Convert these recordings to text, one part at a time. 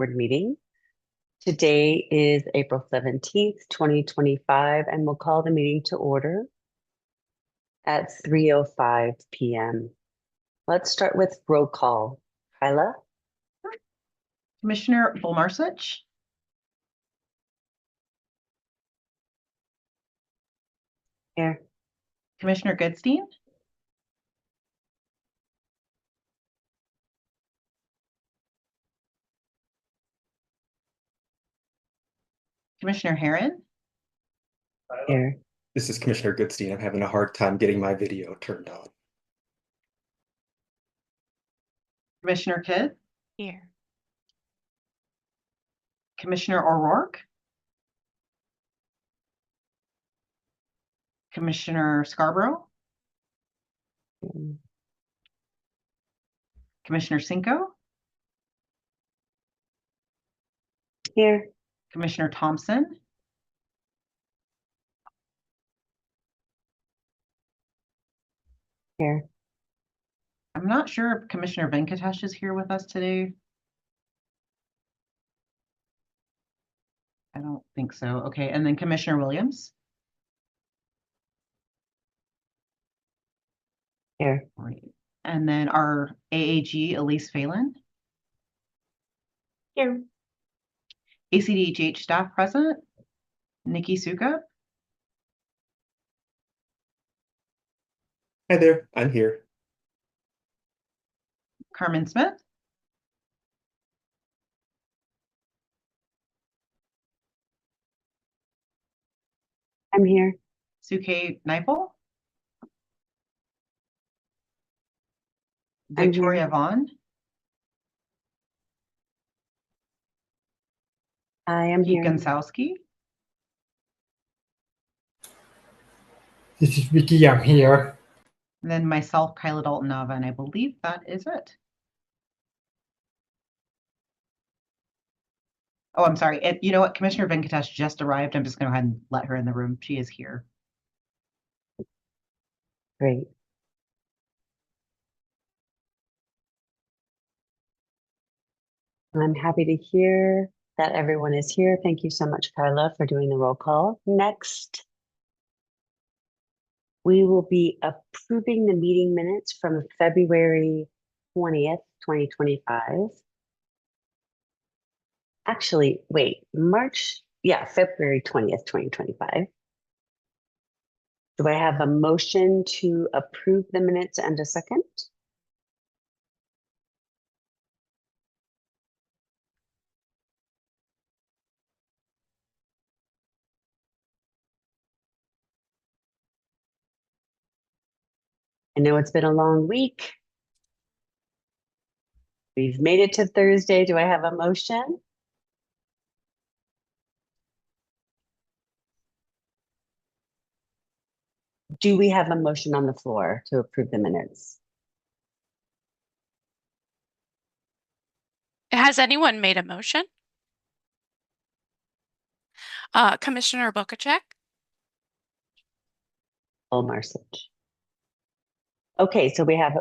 board meeting. Today is April 17th, 2025, and we'll call the meeting to order at 3:05 p.m. Let's start with roll call. Kyla? Commissioner Bolmarsich. Here. Commissioner Goodstein. Commissioner Herron. Here. This is Commissioner Goodstein. I'm having a hard time getting my video turned on. Commissioner Kidd. Here. Commissioner O'Rourke. Commissioner Scarborough. Commissioner Cinco. Here. Commissioner Thompson. Here. I'm not sure if Commissioner Venkatesh is here with us today. I don't think so. Okay, and then Commissioner Williams. Here. Great. And then our AAG, Elise Phelan. Here. ACDHH staff present, Nikki Suka. Hi there, I'm here. Carmen Smith. I'm here. Suke Nipel. I'm Victoria here. Vaughn. I am Pete here. Gonsowski. This is Vicky, I'm here. And then myself, Kyla Dalton Nava, and I believe that is it. Oh, I'm sorry. You know what? Commissioner Venkatesh just arrived. I'm just going to go ahead and let her in the room. She is here. Great. I'm happy to hear that everyone is here. Thank you so much, Kyla, for doing the roll call. Next, we will be approving the meeting minutes from February 20th, 2025. Actually, wait, February 20th, 2025. Do I have a motion to approve the minutes and a second? I know it's been a long week. We've made it to Thursday. Do I have a motion? Do we have a motion on the floor to approve the minutes? Has anyone made a motion? Commissioner Bokacek? Bolmarsich. Okay, so we have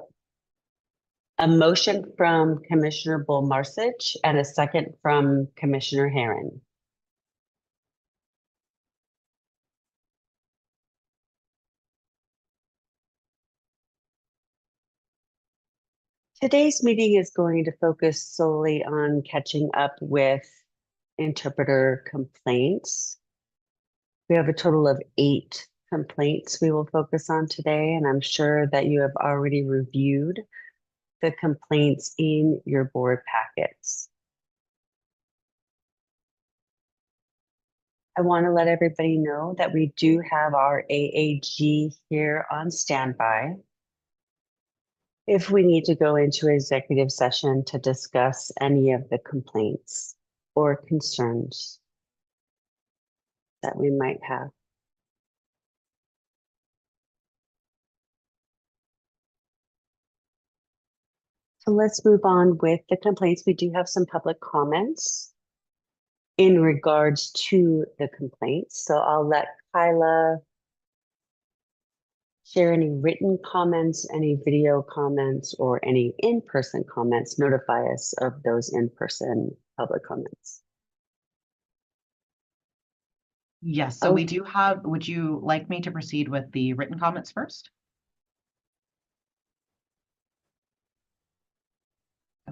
a motion from Commissioner Bolmarsich and a second from Commissioner Herron. Today's meeting is going to focus solely on catching up with interpreter complaints. We have a total of 8 complaints we will focus on today, and I'm sure that you have already reviewed the complaints in your board packets. I want to let everybody know that we do have our AAG here on standby if we need to go into executive session to discuss any of the complaints or concerns that we might have. So let's move on with the complaints. We do have some public comments in regards to the complaints. So I'll let Kyla share any written comments, any video comments, or any in-person comments. Notify us of those in-person public comments. Yes, so we Okay. do have, would you like me to proceed with the written comments first?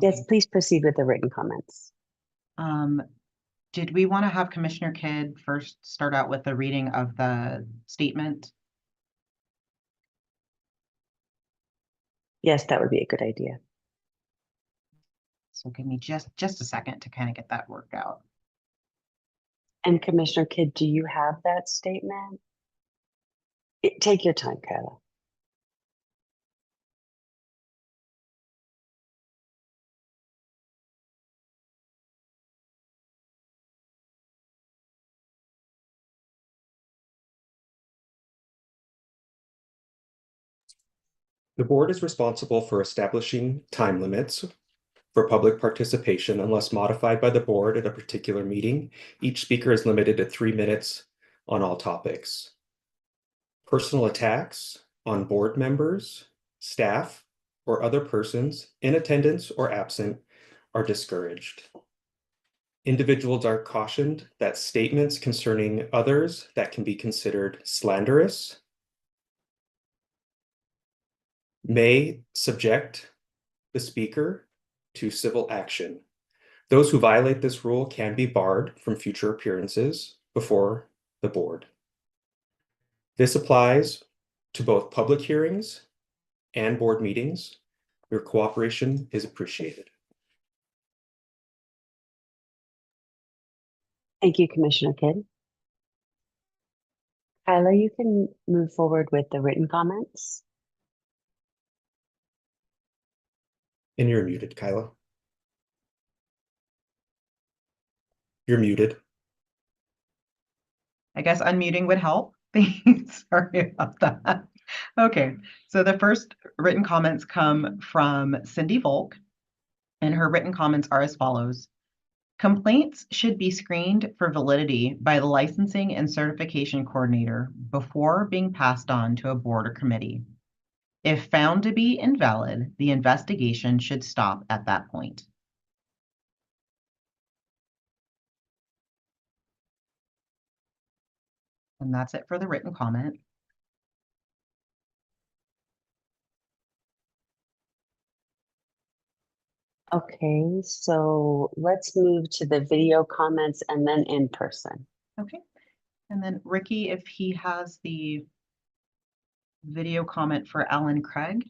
Yes, Okay. please proceed with the written comments. Did we want to have Commissioner Kidd first start out with the reading of the statement? Yes, that would be a good idea. So give me just a second to kind of get that worked out. And Commissioner Kidd, do you have that statement? Take your time, Kyla. The board is responsible for establishing time limits for public participation unless modified by the board at a particular meeting. Each speaker is limited to 3 minutes on all topics. Personal attacks on board members, staff, or other persons in attendance or absent are discouraged. Individuals are cautioned that statements concerning others that can be considered slanderous may subject the speaker to civil action. Those who violate this rule can be barred from future appearances before the board. This applies to both public hearings and board meetings. Your cooperation is appreciated. Thank you, Commissioner Kidd. Kyla, you can move forward with the written comments. And you're muted, Kyla. You're muted. I guess unmuting would help. Thanks. Sorry about that. Okay, so the first written comments come from Cindy Volk, and her written comments are as follows. Complaints should be screened for validity by the licensing and certification coordinator before being passed on to a board or committee. If found to be invalid, the investigation should stop at that point. And that's it for the written comment. Okay, so let's move to the video comments and then in person. Okay. And then Ricky, if he has the video comment for Alan Craig.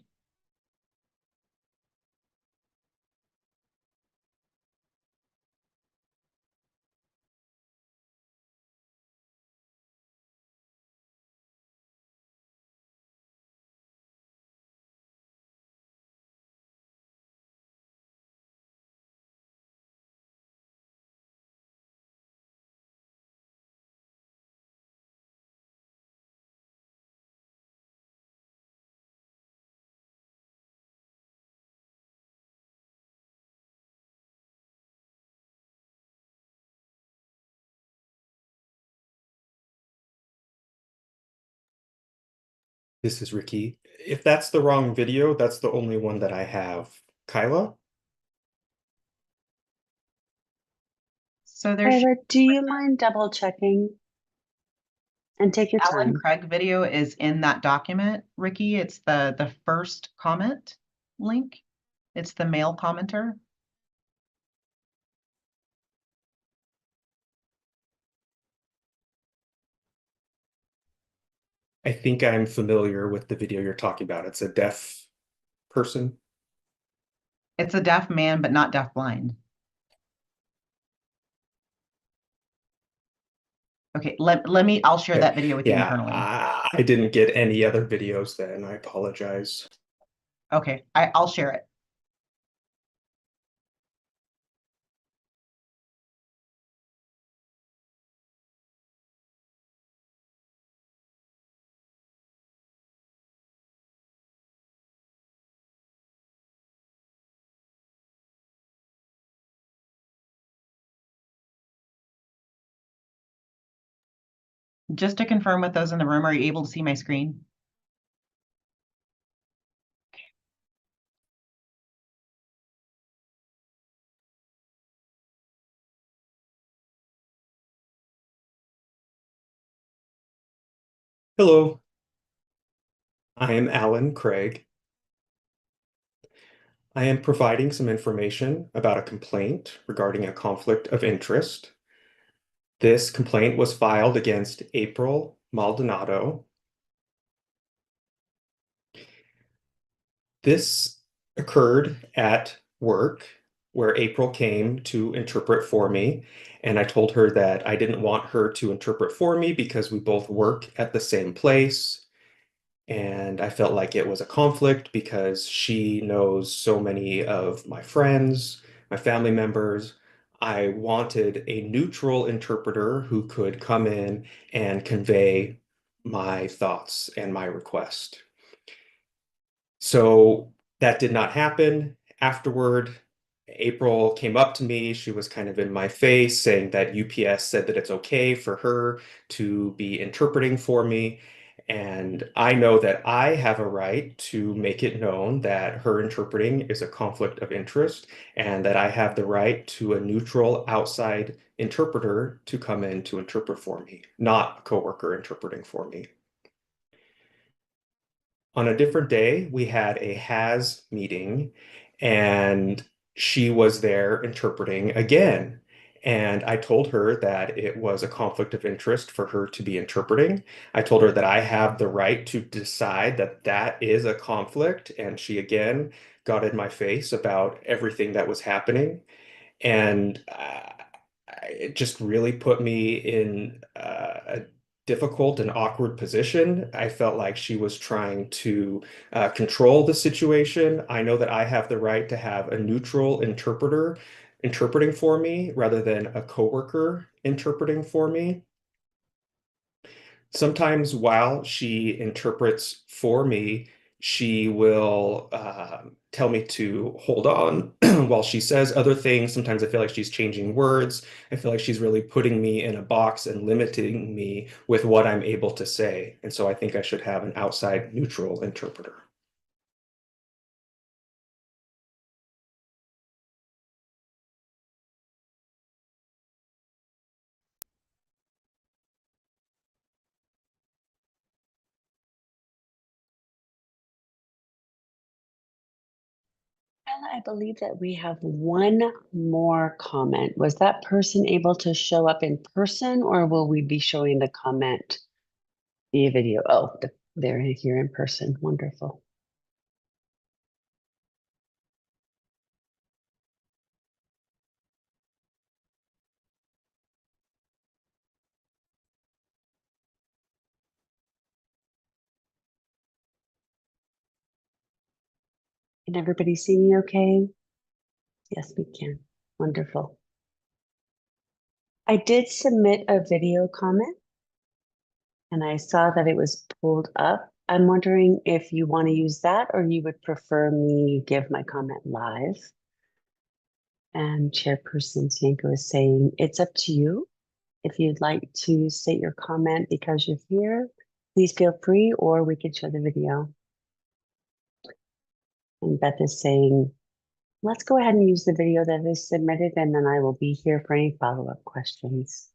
This is Ricky. If that's the wrong video, that's the only one that I have. Kyla? So there's Kyla, do you mind double checking? And take your Alan time. Craig video is in that document, Ricky. It's the first comment link. It's the male commenter. I think I'm familiar with the video you're talking about. It's a deaf person. It's a deaf man, but not deaf blind. Okay, I'll share that video with you Yeah, internally. I didn't get any other videos then. I apologize. Okay, I'll share it. Just to confirm with those in the room, are you able to see my screen? Hello, I am Alan Craig. I am providing some information about a complaint regarding a conflict of interest. This complaint was filed against April Maldonado. This occurred at work where April came to interpret for me, and I told her that I didn't want her to interpret for me because we both work at the same place. And I felt like it was a conflict because she knows so many of my friends, my family members. I wanted a neutral interpreter who could come in and convey my thoughts and my request. So that did not happen. Afterward, April came up to me. She was kind of in my face saying that UPS said that it's okay for her to be interpreting for me. And I know that I have a right to make it known that her interpreting is a conflict of interest and that I have the right to a neutral outside interpreter to come in to interpret for me, not a coworker interpreting for me. On a different day, we had a HAS meeting and she was there interpreting again. And I told her that it was a conflict of interest for her to be interpreting. I told her that I have the right to decide that that is a conflict. And she again got in my face about everything that was happening. And it just really put me in a difficult and awkward position. I felt like she was trying to control the situation. I know that I have the right to have a neutral interpreter interpreting for me rather than a coworker interpreting for me. Sometimes while she interprets for me, she will tell me to hold on while she says other things. Sometimes I feel like she's changing words. I feel like she's really putting me in a box and limiting me with what I'm able to say. And so I think I should have an outside neutral interpreter. Ella, I believe that we have one more comment. Was that person able to show up in person or will we be showing the comment via video? Oh, they're here in person. Wonderful. Can everybody see me okay? Yes, we can. Wonderful. I did submit a video comment and I saw that it was pulled up. I'm wondering if you want to use that or you would prefer me give my comment live. And Chairperson Sanko is saying, it's up to you. If you'd like to state your comment because you're here, please feel free, or we could show the video. And Beth is saying, let's go ahead and use the video that is submitted, and then I will be here for any follow-up questions.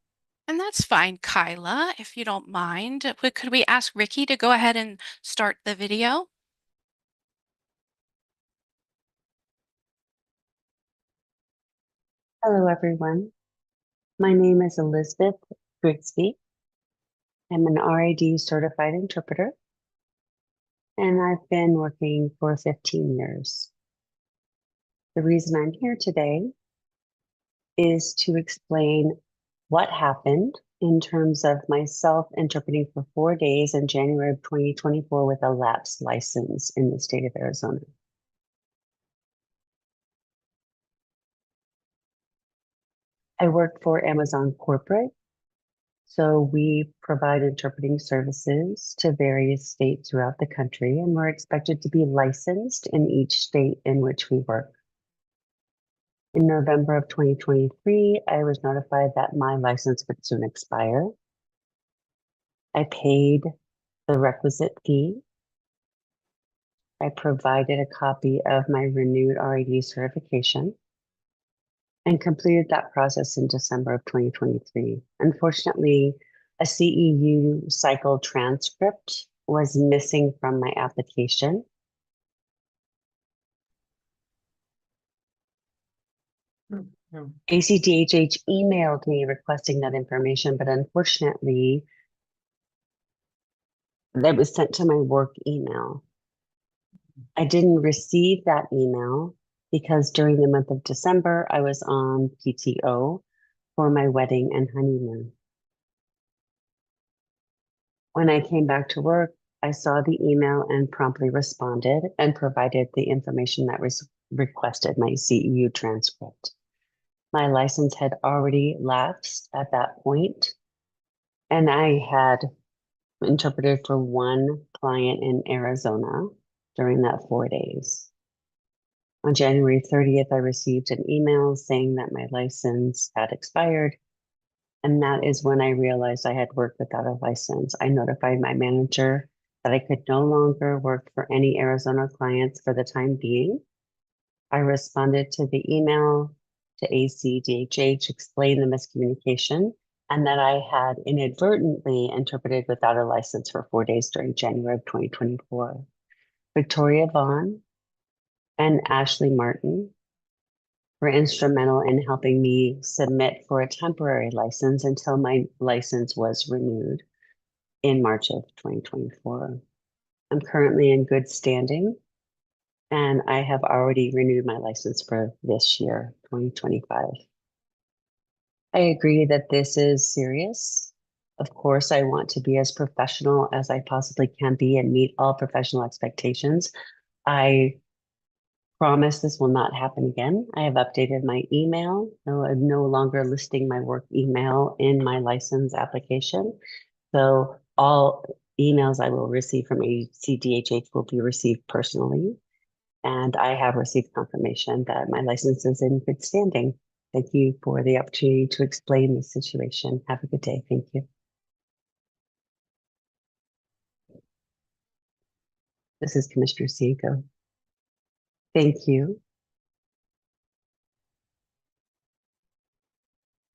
And that's fine, Kyla, if you don't mind. Could we ask Ricky to go ahead and start the video? Hello, everyone. My name is Elizabeth Grigsby. I'm an RAD certified interpreter, and I've been working for 15 years. The reason I'm here today is to explain what happened in terms of myself interpreting for 4 days in January of 2024 with a lapsed license in the state of Arizona. I work for Amazon Corporate, so we provide interpreting services to various states throughout the country, and we're expected to be licensed in each state in which we work. In November of 2023, I was notified that my license would soon expire. I paid the requisite fee. I provided a copy of my renewed RAD certification and completed that process in December of 2023. Unfortunately, A CEU cycle transcript was missing from my application. ACDHH emailed me requesting that information, but unfortunately, that was sent to my work email. I didn't receive that email because during the month of December, I was on PTO for my wedding and honeymoon. When I came back to work, I saw the email and promptly responded and provided the information that was requested, my CEU transcript. My license had already lapsed at that point, and I had interpreted for one client in Arizona during that 4 days. On January 30th, I received an email saying that my license had expired. And that is when I realized I had worked without a license. I notified my manager that I could no longer work for any Arizona clients for the time being. I responded to the email to ACDHH, explained the miscommunication, and that I had inadvertently interpreted without a license for 4 days during January of 2024. Victoria Vaughn and Ashley Martin were instrumental in helping me submit for a temporary license until my license was renewed in March of 2024. I'm currently in good standing, and I have already renewed my license for this year, 2025. I agree that this is serious. Of course, I want to be as professional as I possibly can be and meet all professional expectations. I promise this will not happen again. I have updated my email. No, I'm no longer listing my work email in my license application. So all emails I will receive from ACDHH will be received personally. And I have received confirmation that my license is in good standing. Thank you for the opportunity to explain the situation. Have a good day. Thank you. This is Commissioner Cienko. Thank you.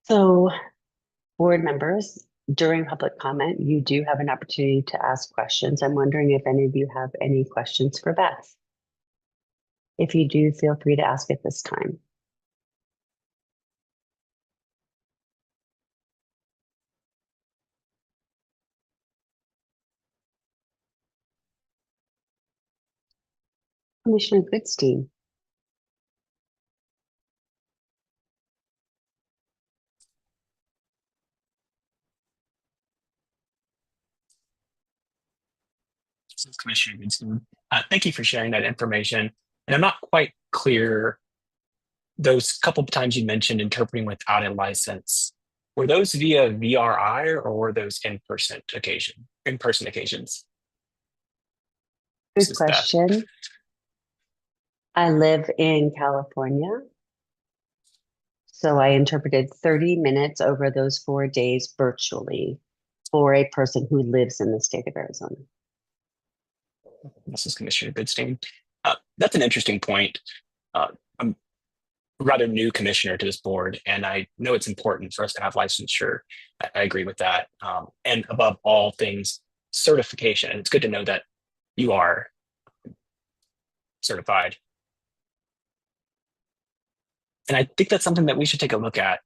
So, board members, during public comment, you do have an opportunity to ask questions. I'm wondering if any of you have any questions for Beth. If you do, feel free to ask at this time. Commissioner Goodstein. This is Commissioner Goodstein. Thank you for sharing that information. And I'm not quite clear, those couple of times you mentioned interpreting without a license, were those via VRI or were those in-person occasions? Good This is Beth. question. I live in California. So I interpreted 30 minutes over those 4 days virtually for a person who lives in the state of Arizona. This is Commissioner Goodstein. That's an interesting point. I'm a rather new commissioner to this board, and I know it's important for us to have licensure. I agree with that. And above all things, certification. And it's good to know that you are certified. And I think that's something that we should take a look at,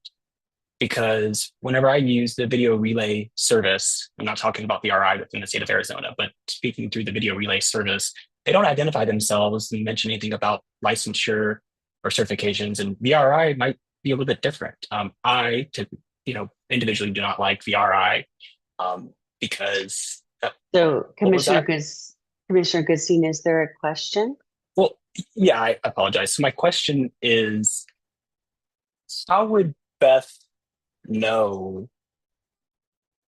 because whenever I use the video relay service, I'm not talking about VRI within the state of Arizona, but speaking through the video relay service, they don't identify themselves and mention anything about licensure or certifications, and VRI might be a little bit different. I, individually do not like VRI because. So Commissioner Goodstein, is there a question? Well, yeah, I apologize. So my question is, how would Beth know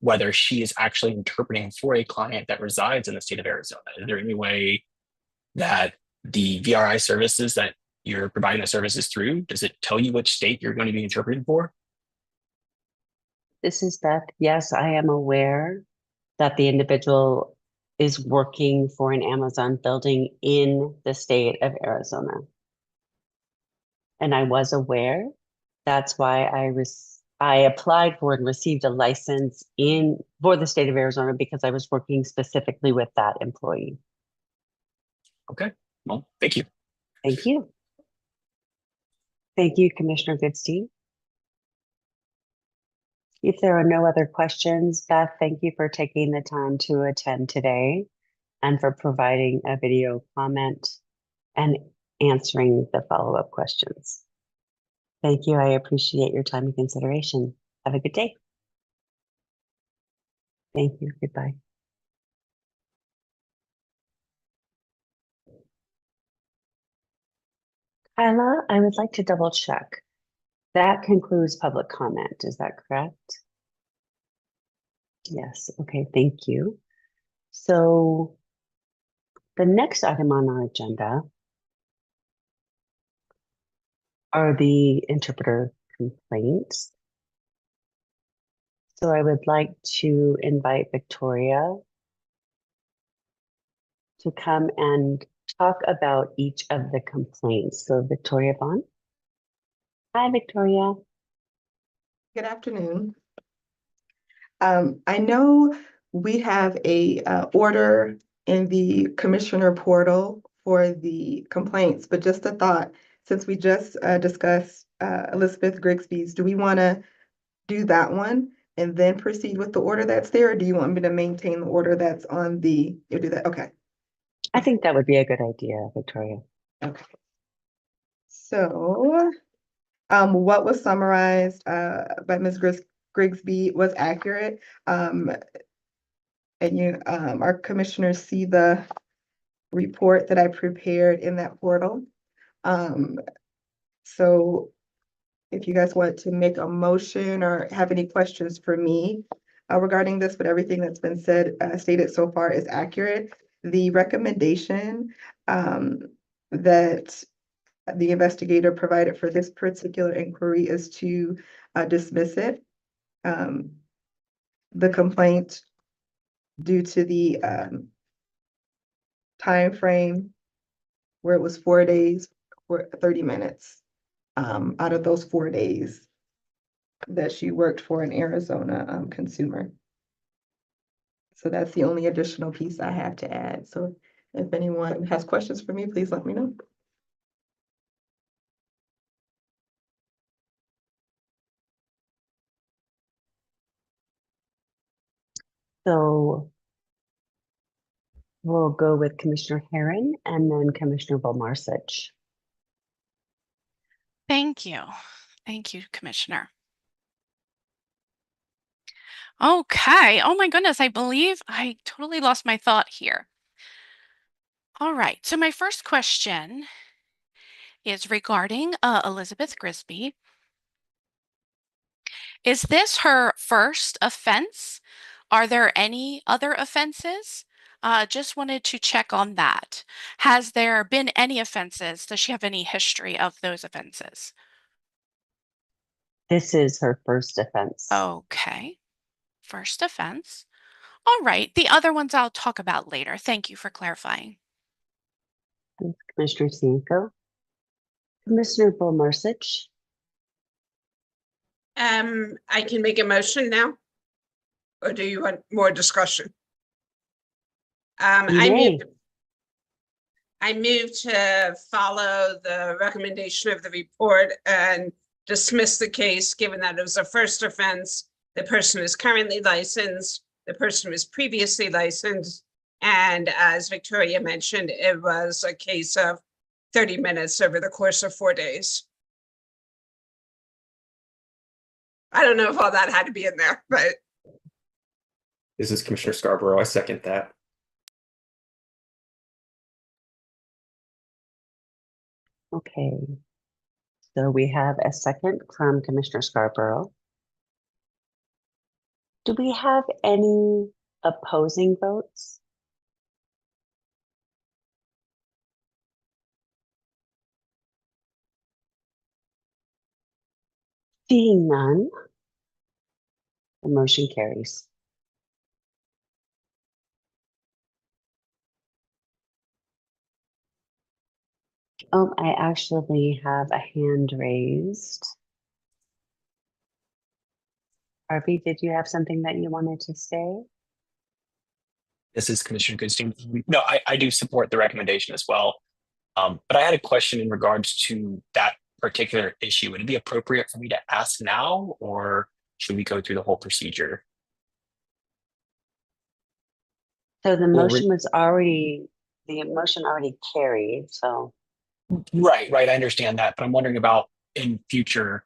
whether she is actually interpreting for a client that resides in the state of Arizona? Is there any way that the VRI services that you're providing the services through, does it tell you which state you're going to be interpreting for? This is Beth. Yes, I am aware that the individual is working for an Amazon building in the state of Arizona. And I was aware. That's why I I applied for and received a license for the state of Arizona because I was working specifically with that employee. Okay, well, thank you. Thank you. Thank you, Commissioner Goodstein. If there are no other questions, Beth, thank you for taking the time to attend today and for providing a video comment and answering the follow-up questions. Thank you. I appreciate your time and consideration. Have a good day. Thank you. Goodbye. Kyla, I would like to double check. That concludes public comment. Is that correct? Yes. Okay. Thank you. So the next item on our agenda are the interpreter complaints. So I would like to invite Victoria to come and talk about each of the complaints. So Victoria Vaughn. Hi, Victoria. Good afternoon. I know we have a order in the commissioner portal for the complaints, but just a thought, since we just discussed Elizabeth Grigsby's, do we want to do that one and then proceed with the order that's there? Or do you want me to maintain the order that's on the, you'll do that? Okay. I think that would be a good idea, Victoria. Okay. So, what was summarized by Ms. Grigsby was accurate. And our commissioners see the report that I prepared in that portal. So if you guys want to make a motion or have any questions for me regarding this, but everything that's been said, stated so far is accurate. The recommendation that the investigator provided for this particular inquiry is to dismiss it. The complaint due to the time frame where it was 4 days for 30 minutes out of those 4 days that she worked for an Arizona consumer. So that's the only additional piece I have to add. So if anyone has questions for me, please let me know. So we'll go with Commissioner Herron and then Commissioner Volmarsich. Thank you. Thank you, Commissioner. Okay. Oh my goodness. I believe I totally lost my thought here. All right. So my first question is regarding Elizabeth Grigsby. Is this her first offense? Are there any other offenses? Just wanted to check on that. Has there been any offenses? Does she have any history of those offenses? This is her first offense. Okay. First offense. All right. The other ones I'll talk about later. Thank you for clarifying. Commissioner Cienko. Commissioner Volmarsich. I can make a motion now? Or do you want more discussion? You I move to follow the recommendation of the report and dismiss the case, given that it was a first offense. The person is currently licensed, the person was previously licensed, and as Victoria mentioned, it was a case of 30 minutes over the course of 4 days. I don't know if all that had to be in there, but This is Commissioner Scarborough. I second that. Okay. So we have a second from Commissioner Scarborough. Do we have any opposing votes? Seeing none, the motion carries. Oh, I actually have a hand raised. Harvey, did you have something that you wanted to say? This is Commissioner Goodstein. No, I do support the recommendation as well. But I had a question in regards to that particular issue. Would it be appropriate for me to ask now, or should we go through the whole procedure? So the Well, motion was already, the motion already carried, so. Right, I understand that, but I'm wondering about in future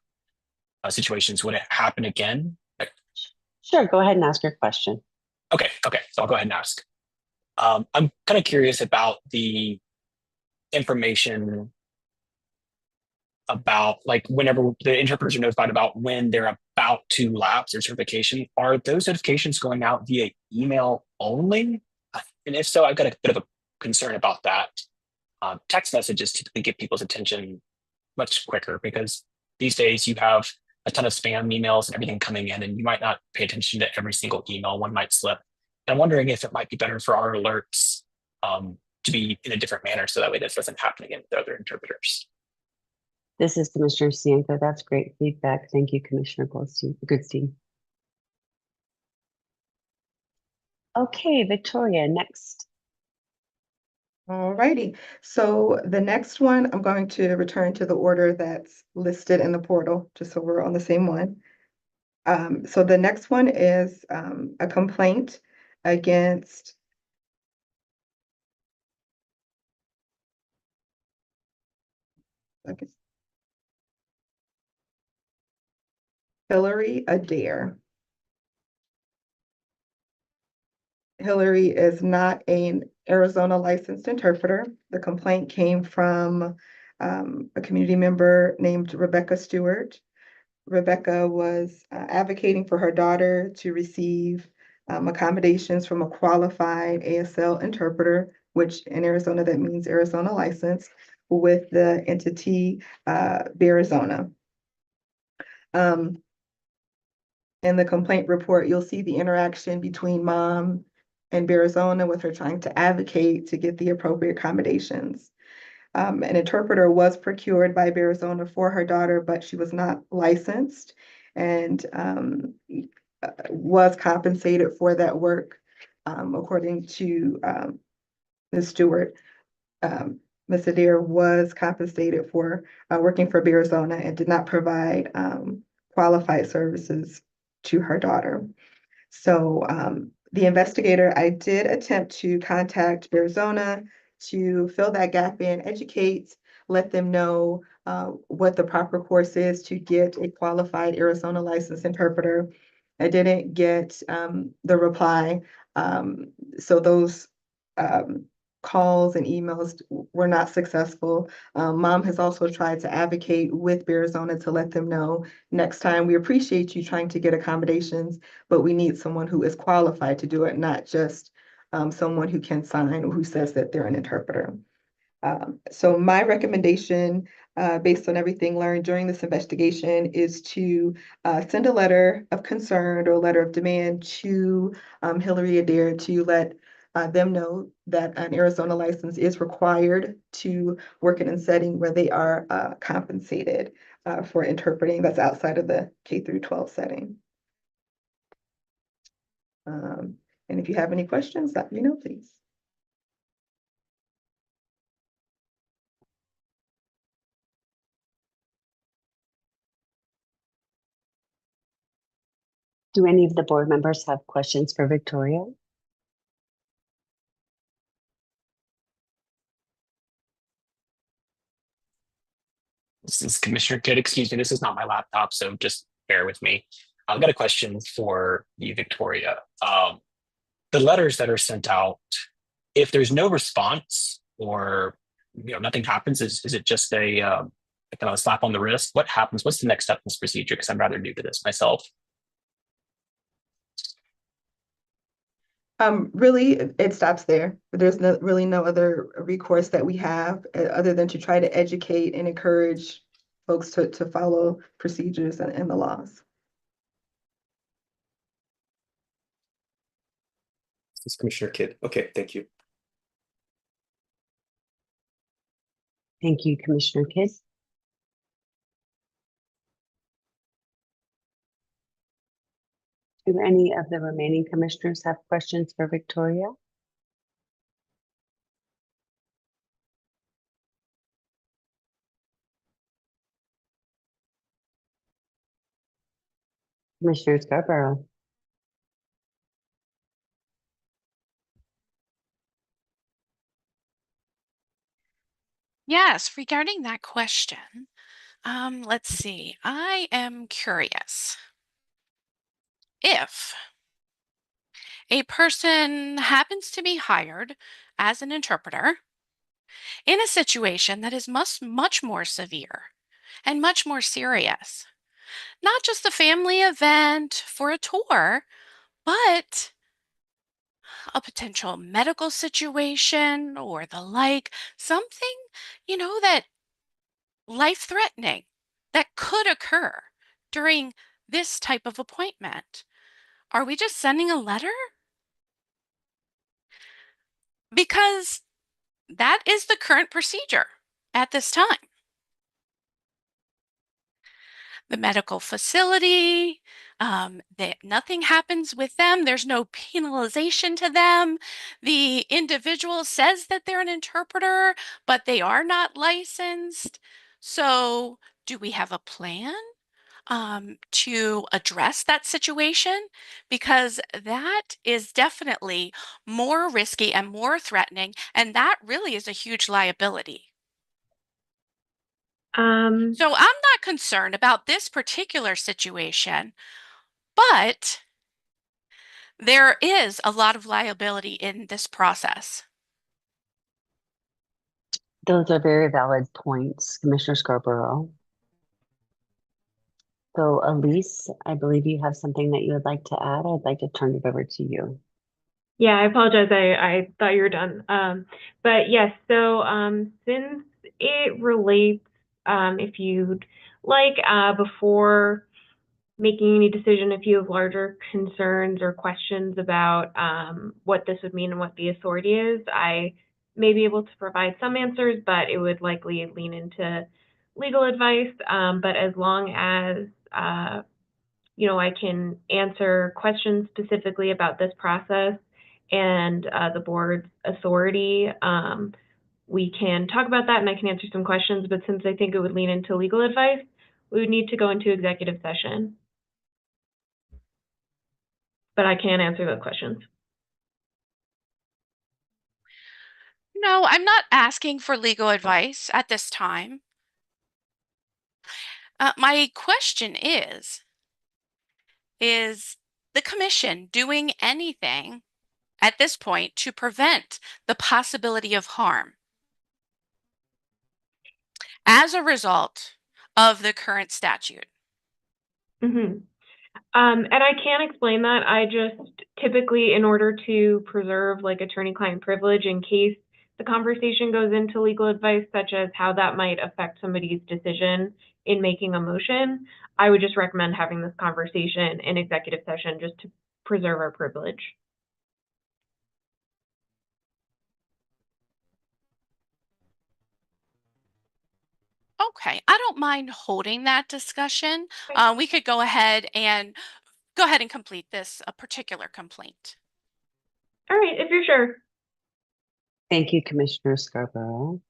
situations, would it happen again? Sure, go ahead and ask your question. Okay, so I'll go ahead and ask. I'm kind of curious about the information about, like, whenever the interpreters are notified about when they're about to lapse their certification, are those notifications going out via email only? And if so, I've got a bit of a concern about that. Text messages typically get people's attention much quicker because these days you have a ton of spam emails and everything coming in, and you might not pay attention to every single email. One might slip. And I'm wondering if it might be better for our alerts to be in a different manner so that way this doesn't happen again with other interpreters. This is Commissioner Cienko. That's great feedback. Thank you, Commissioner Goodstein. Okay, Victoria, next. All righty. So the next one, I'm going to return to the order that's listed in the portal, just so we're on the same one. So the next one is a complaint against Hillary Adair. Hillary is not an Arizona licensed interpreter. The complaint came from a community member named Rebecca Stewart. Rebecca was advocating for her daughter to receive accommodations from a qualified ASL interpreter, which in Arizona, that means Arizona license, with the entity Bearizona. In the complaint report, you'll see the interaction between mom and Bearizona with her trying to advocate to get the appropriate accommodations. An interpreter was procured by Bearizona for her daughter, but she was not licensed and was compensated for that work. According to Ms. Stewart, Ms. Adair was compensated for working for Bearizona and did not provide qualified services to her daughter. So the investigator, I did attempt to contact Bearizona to fill that gap in, educate, let them know what the proper course is to get a qualified Arizona licensed interpreter. I didn't get the reply. So those calls and emails were not successful. Mom has also tried to advocate with Bearizona to let them know next time, we appreciate you trying to get accommodations, but we need someone who is qualified to do it, not just someone who can sign or who says that they're an interpreter. So my recommendation, based on everything learned during this investigation, is to send a letter of concern or a letter of demand to Hillary Adair to let them know that an Arizona license is required to work in a setting where they are compensated for interpreting that's outside of the K-12 setting. And if you have any questions, let me know, please. Do any of the board members have questions for Victoria? This is Commissioner Kidd. Excuse me, this is not my laptop, so just bear with me. I've got a question for you, Victoria. The letters that are sent out, if there's no response or nothing happens, is it just a kind of a slap on the wrist? What happens? What's the next step in this procedure? Because I'm rather new to this myself. Really, it stops there. There's really no other recourse that we have other than to try to educate and encourage folks to follow procedures and the laws. This is Commissioner Kidd. Okay, thank you. Thank you, Commissioner Kidd. Do any of the remaining commissioners have questions for Victoria? Commissioner Scarborough? Yes, regarding that question, let's see. I am curious if a person happens to be hired as an interpreter in a situation that is much more severe and much more serious. Not just a family event for a tour, but a potential medical situation or the like, something, that life threatening that could occur during this type of appointment. Are we just sending a letter? Because that is the current procedure at this time. The medical facility, that nothing happens with them. There's no penalization to them. The individual says that they're an interpreter, but they are not licensed. So, do we have a plan to address that situation? Because that is definitely more risky and more threatening, and that really is a huge liability. So I'm not concerned about this particular situation, but there is a lot of liability in this process. Those are very valid points, Commissioner Scarborough. So Elise, I believe you have something that you would like to add. I'd like to turn it over to you. Yeah, I apologize. I thought you were done. But yes, so since it relates, if you'd like, before making any decision, if you have larger concerns or questions about what this would mean and what the authority is, I may be able to provide some answers, but it would likely lean into legal advice. But as long as I can answer questions specifically about this process and the board's authority, we can talk about that and I can answer some questions. But since I think it would lean into legal advice, we would need to go into executive session. But I can answer those questions. No, I'm not asking for legal advice at this time. My question is the commission doing anything at this point to prevent the possibility of harm as a result of the current statute? Mm-hmm. And I can explain that. I just typically, in order to preserve like attorney-client privilege in case the conversation goes into legal advice, such as how that might affect somebody's decision in making a motion, I would just recommend having this conversation in executive session just to preserve our privilege. Okay, I don't mind holding that discussion. We could go ahead and complete this particular complaint. All right, if you're sure. Thank you, Commissioner Scarborough.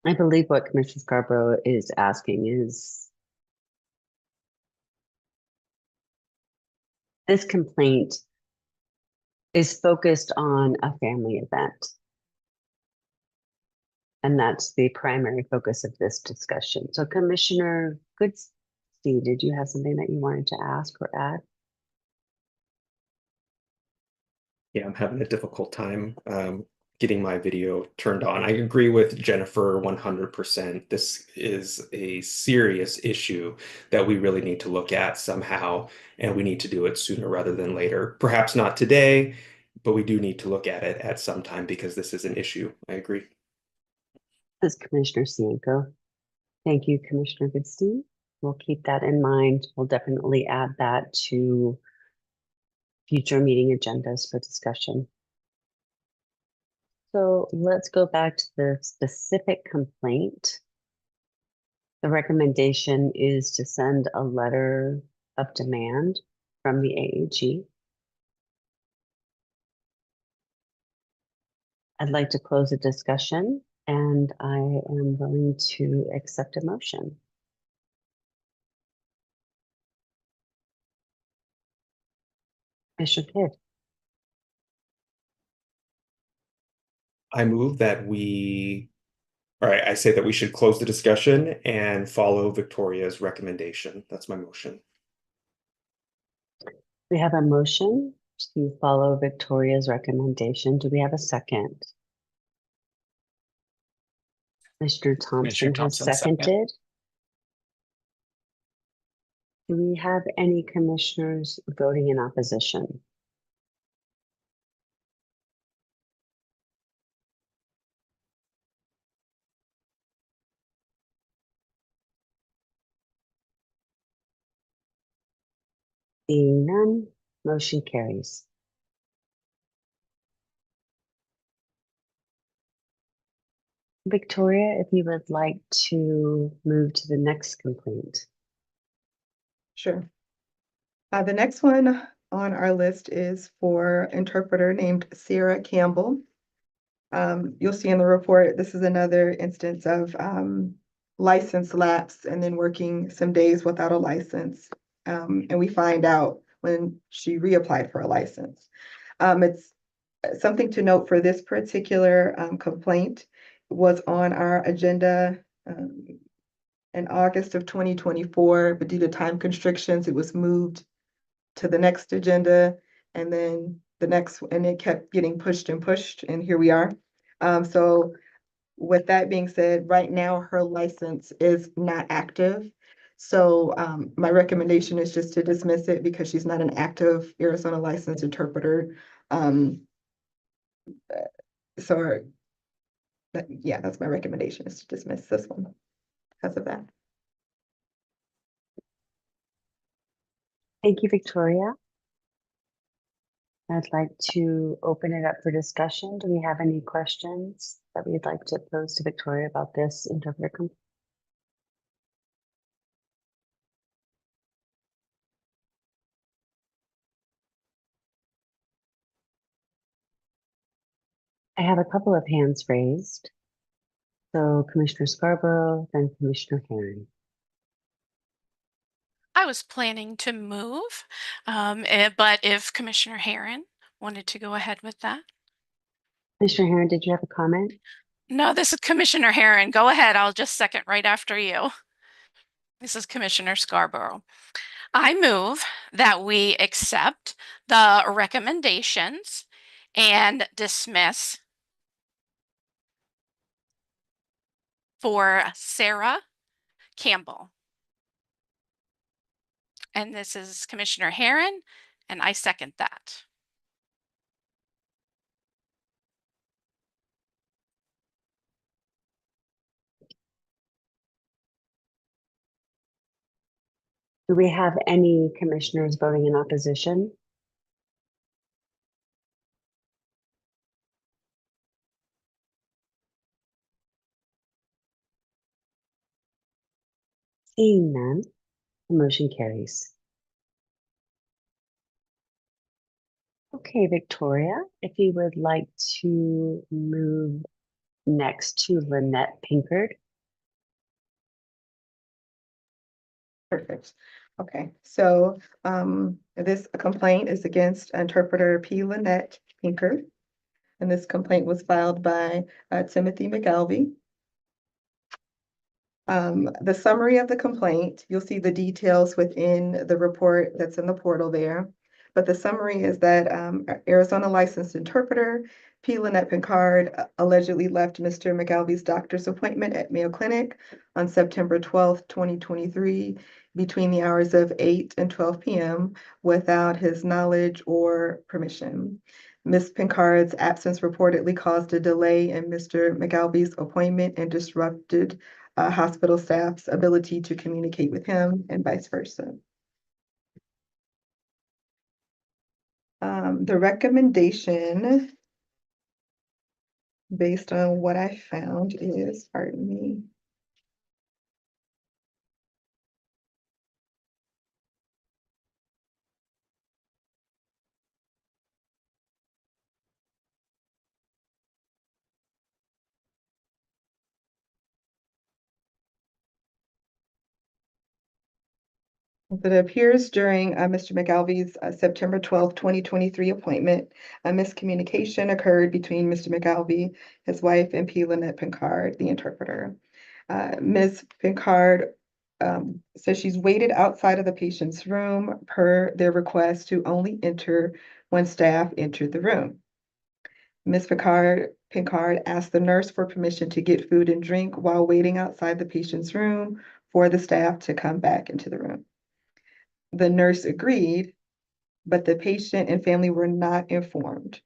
I believe what Commissioner Scarborough is asking is this complaint is focused on a family event. And that's the primary focus of this discussion. So Commissioner Goodstein, did you have something that you wanted to ask or add? Yeah, I'm having a difficult time getting my video turned on. I agree with Jennifer 100%. This is a serious issue that we really need to look at somehow, and we need to do it sooner rather than later. Perhaps not today, but we do need to look at it at some time because this is an issue. I agree. This is Commissioner Cienko. Thank you, Commissioner Goodstein. We'll keep that in mind. We'll definitely add that to future meeting agendas for discussion. So let's go back to the specific complaint The recommendation is to send a letter of demand from the AAG. I'd like to close the discussion, and I am willing to accept a motion. Commissioner Kidd. I move that we, all right, I say that we should close the discussion and follow Victoria's recommendation. That's my motion. We have a motion to follow Victoria's recommendation. Do we have a second? Mr. Thompson has Thompson, second. seconded. Do we have any commissioners voting in opposition? Seeing none, motion carries. Victoria, if you would like to move to the next complaint. Sure. The next one on our list is for interpreter named Sarah Campbell. You'll see in the report, this is another instance of license lapse and then working some days without a license. And we find out when she reapplied for a license. It's something to note for this particular complaint was on our agenda in August of 2024, but due to time constrictions, it was moved to the next agenda and then the next, and it kept getting pushed and pushed, and here we are. So with that being said, right now her license is not active. So my recommendation is just to dismiss it because she's not an active Arizona licensed interpreter. Yeah, that's my recommendation, is to dismiss this one because of that. Thank you, Victoria. I'd like to open it up for discussion. Do we have any questions that we'd like to pose to Victoria about this interpreter complaint? I have a couple of hands raised. So Commissioner Scarborough, then Commissioner Herron. I was planning to move, but if Commissioner Herron wanted to go ahead with that. Commissioner Herron, did you have a comment? No, this is Commissioner Herron. Go ahead. I'll just second right after you. This is Commissioner Scarborough. I move that we accept the recommendations and dismiss for Sarah Campbell. And this is Commissioner Herron, and I second that. Do we have any commissioners voting in opposition? Seeing none, the motion carries. Okay, Victoria, if you would like to move next to Lynette Pinkard. Perfect. Okay, so this complaint is against interpreter P. Lynette Pinkard. And this complaint was filed by Timothy McAlvey. The summary of the complaint, you'll see the details within the report that's in the portal there. But the summary is that Arizona licensed interpreter P. Lynette Pinkard allegedly left Mr. McAlvey's doctor's appointment at Mayo Clinic on September 12th, 2023, between the hours of 8 and 12 p.m. without his knowledge or permission. Ms. Pinkard's absence reportedly caused a delay in Mr. McAlvey's appointment and disrupted hospital staff's ability to communicate with him and vice versa. The recommendation, based on what I found, is, pardon me, It appears during Mr. McAlvey's September 12th, 2023 appointment, a miscommunication occurred between Mr. McAlvey, his wife, and P. Lynette Pincard, the interpreter. Ms. Pincard says she's waited outside of the patient's room per their request to only enter when staff entered the room. Ms. Pincard asked the nurse for permission to get food and drink while waiting outside the patient's room for the staff to come back into the room. The nurse agreed, but the patient and family were not informed.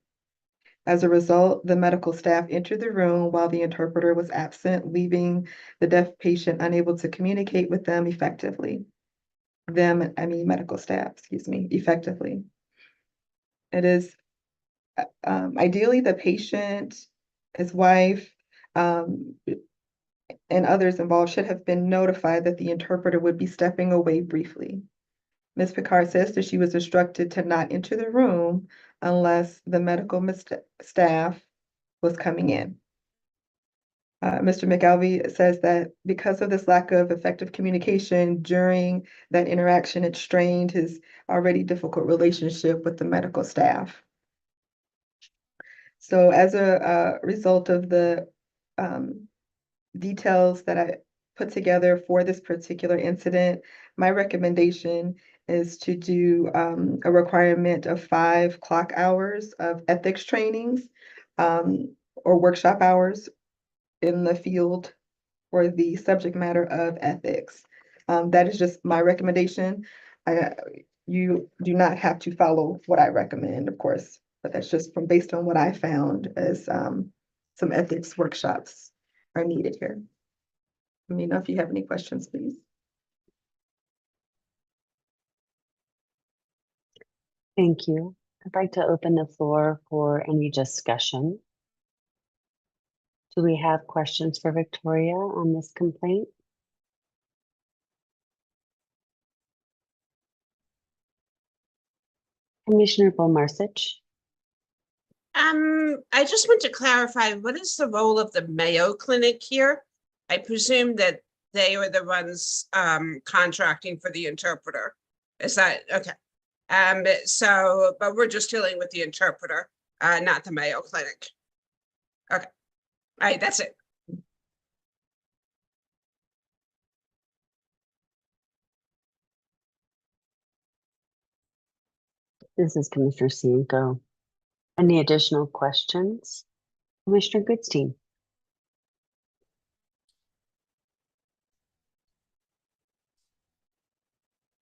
As a result, the medical staff entered the room while the interpreter was absent, leaving the deaf patient unable to communicate with them effectively. Medical staff, effectively. It is ideally the patient, his wife, and others involved should have been notified that the interpreter would be stepping away briefly. Ms. Pincard says that she was instructed to not enter the room unless the medical staff was coming in. Mr. McAlvey says that because of this lack of effective communication during that interaction, it strained his already difficult relationship with the medical staff. So as a result of the details that I put together for this particular incident, my recommendation is to do a requirement of 5 clock hours of ethics trainings or workshop hours in the field for the subject matter of ethics. That is just my recommendation. You do not have to follow what I recommend, of course, but that's just based on what I found as some ethics workshops are needed here. Let me know if you have any questions, please. Thank you. I'd like to open the floor for any discussion. Do we have questions for Victoria on this complaint? Commissioner Bolmarsich? I just want to clarify, what is the role of the Mayo Clinic here? I presume that they were the ones contracting for the interpreter. Is that okay? But we're just dealing with the interpreter, not the Mayo Clinic. Okay. All right, that's it. This is Commissioner Cienko. Any additional questions? Commissioner Goodstein?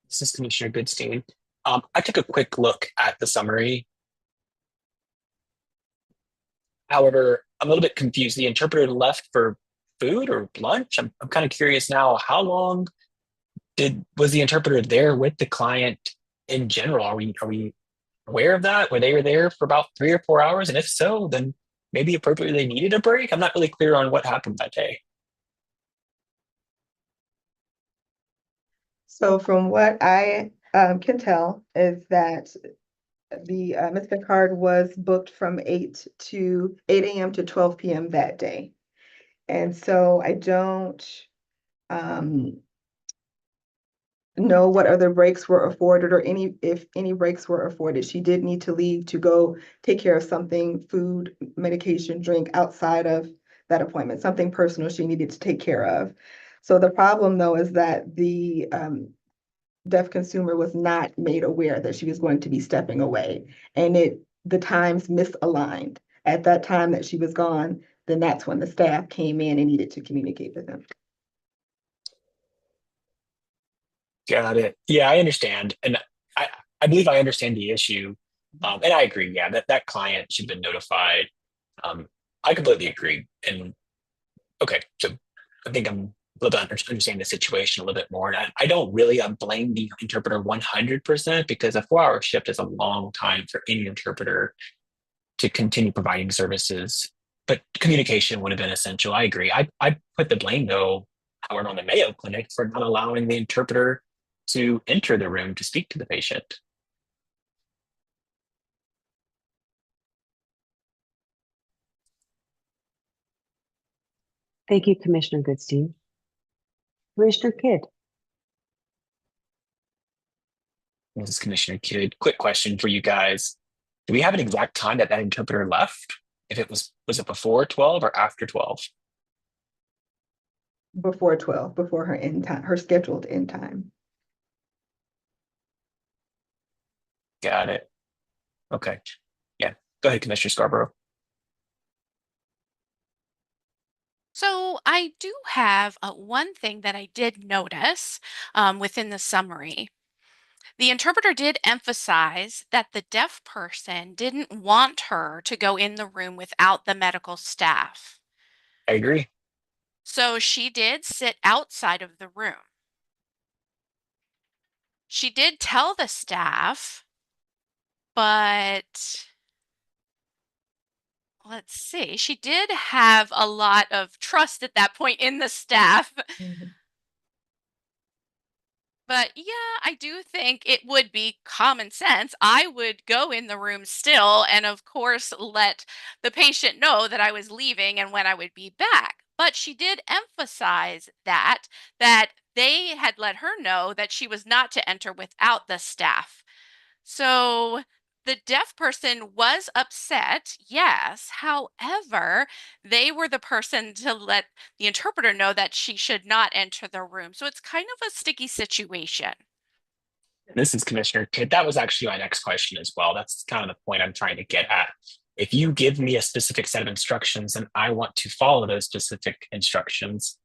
This is Commissioner Goodstein. I took a quick look at the summary. However, I'm a little bit confused. The interpreter left for food or lunch? I'm kind of curious now, how long was the interpreter there with the client in general? Are we aware of that? Were they there for about 3 or 4 hours? And if so, then maybe appropriately they needed a break? I'm not really clear on what happened that day. So from what I can tell is that the Ms. Pincard was booked from 8 a.m. to 12 p.m. that day. And so I don't know what other breaks were afforded or if any breaks were afforded. She did need to leave to go take care of something, food, medication, drink outside of that appointment, something personal she needed to take care of. So the problem though is that the deaf consumer was not made aware that she was going to be stepping away, and the times misaligned. At that time that she was gone, then that's when the staff came in and needed to communicate with them. Got it. Yeah, I understand. And I believe I understand the issue. And I agree, yeah, that client should have been notified. I completely agree. And okay, so I think I'm a little bit understanding the situation a little bit more. And I don't really blame the interpreter 100% because a 4-hour shift is a long time for any interpreter to continue providing services. But communication would have been essential. I agree. I put the blame, though, however, on the Mayo Clinic for not allowing the interpreter to enter the room to speak to the patient. Thank you, Commissioner Goodstein. Commissioner Kidd? This is Commissioner Kidd. Quick question for you guys. Do we have an exact time that interpreter left? If it was it before 12 or after 12? Before 12, before her end time, her scheduled end time. Got it. Okay. Yeah. Go ahead, Commissioner Scarborough. So I do have one thing that I did notice within the summary. The interpreter did emphasize that the deaf person didn't want her to go in the room without the medical staff. I agree. So she did sit outside of the room. She did tell the staff, but let's see, she did have a lot of trust at that point in the staff. But yeah, I do think it would be common sense. I would go in the room still and, of course, let the patient know that I was leaving and when I would be back. But she did emphasize that they had let her know that she was not to enter without the staff. So the deaf person was upset, yes. However, they were the person to let the interpreter know that she should not enter the room. So it's kind of a sticky situation. This is Commissioner Kidd. That was actually my next question as well. That's kind of the point I'm trying to get at. If you give me a specific set of instructions and I want to follow those specific instructions,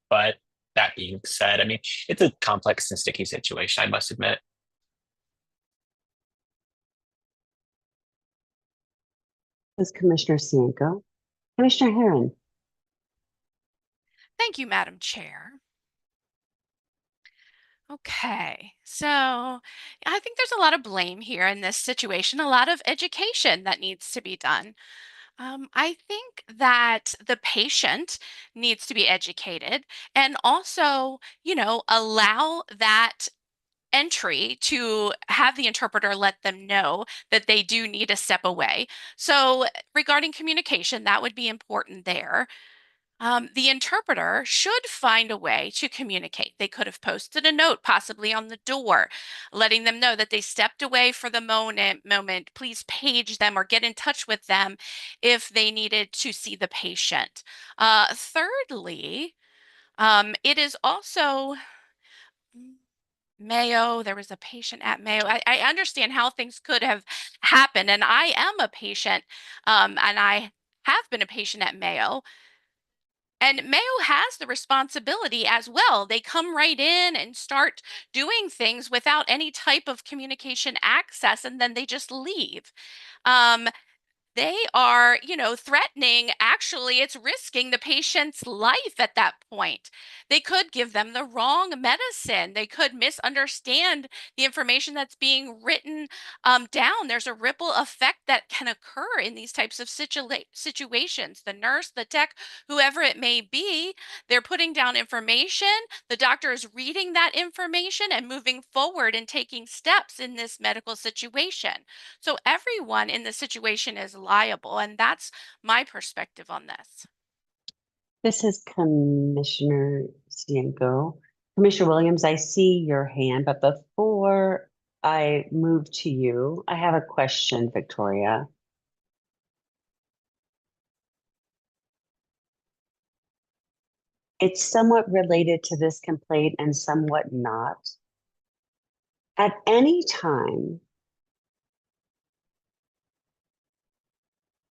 but that being said, I mean, it's a complex and sticky situation, I must admit. This is Commissioner Cienko. Commissioner Herron. Thank you, Madam Chair. Okay, so I think there's a lot of blame here in this situation, a lot of education that needs to be done. I think that the patient needs to be educated and also, allow that entry to have the interpreter let them know that they do need to step away. So regarding communication, that would be important there. The interpreter should find a way to communicate. They could have posted a note, possibly on the door, letting them know that they stepped away for the moment. Please page them or get in touch with them if they needed to see the patient. Thirdly, it is also Mayo. There was a patient at Mayo. I understand how things could have happened, and I am a patient, and I have been a patient at Mayo. And Mayo has the responsibility as well. They come right in and start doing things without any type of communication access, and then they just leave. They are, threatening. Actually, it's risking the patient's life at that point. They could give them the wrong medicine. They could misunderstand the information that's being written down. There's a ripple effect that can occur in these types of situations. The nurse, the tech, whoever it may be, they're putting down information. The doctor is reading that information and moving forward and taking steps in this medical situation. So everyone in the situation is liable, and that's my perspective on this. This is Commissioner Cienko. Commissioner Williams, I see your hand, but before I move to you, I have a question, Victoria. It's somewhat related to this complaint and somewhat not. At any time,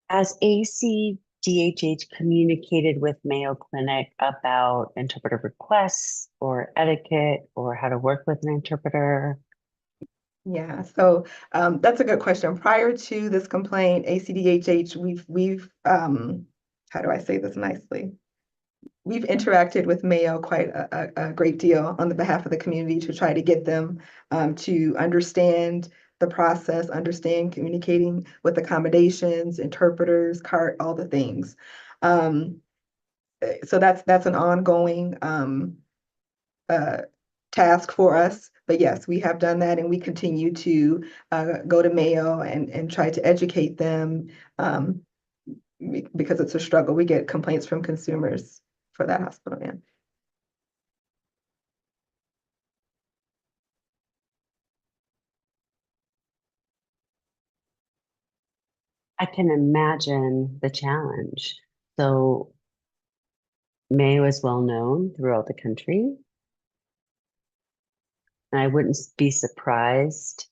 has ACDHH communicated with Mayo Clinic about interpreter requests or etiquette or how to work with an interpreter? Yeah, so that's a good question. Prior to this complaint, ACDHH, we've how do I say this nicely? We've interacted with Mayo quite a great deal on the behalf of the community to try to get them to understand the process, understand communicating with accommodations, interpreters, CART, all the things. So that's an ongoing task for us. But yes, we have done that, and we continue to go to Mayo and try to educate them because it's a struggle. We get complaints from consumers for that hospital, yeah. I can imagine the challenge. So Mayo is well known throughout the country. And I wouldn't be surprised.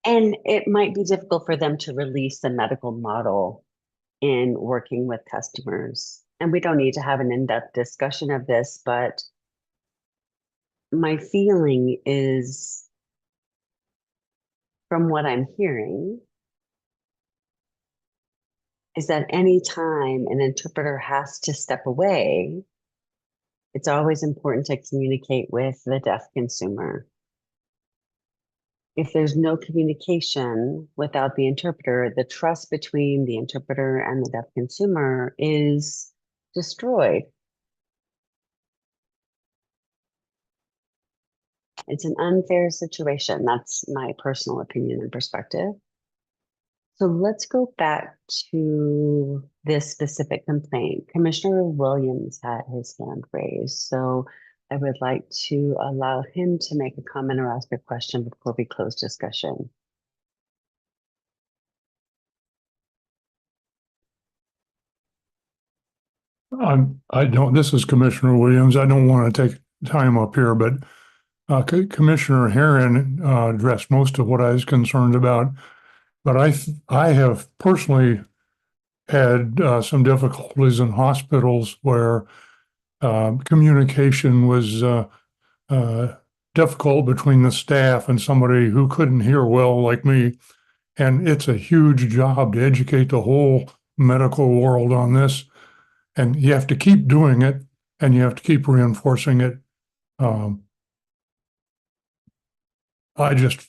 And it might be difficult for them to release the medical model in working with customers. And we don't need to have an in-depth discussion of this, but my feeling is, from what I'm hearing, is that anytime an interpreter has to step away, it's always important to communicate with the deaf consumer. If there's no communication without the interpreter, the trust between the interpreter and the deaf consumer is destroyed. It's an unfair situation. That's my personal opinion and perspective. So let's go back to this specific complaint. Commissioner Williams had his hand raised, so I would like to allow him to make a comment or ask a question before we close discussion. This is Commissioner Williams. I don't want to take time up here, but Commissioner Herron addressed most of what I was concerned about. But I have personally had some difficulties in hospitals where communication was difficult between the staff and somebody who couldn't hear well like me. And it's a huge job to educate the whole medical world on this. And you have to keep doing it, and you have to keep reinforcing it. I just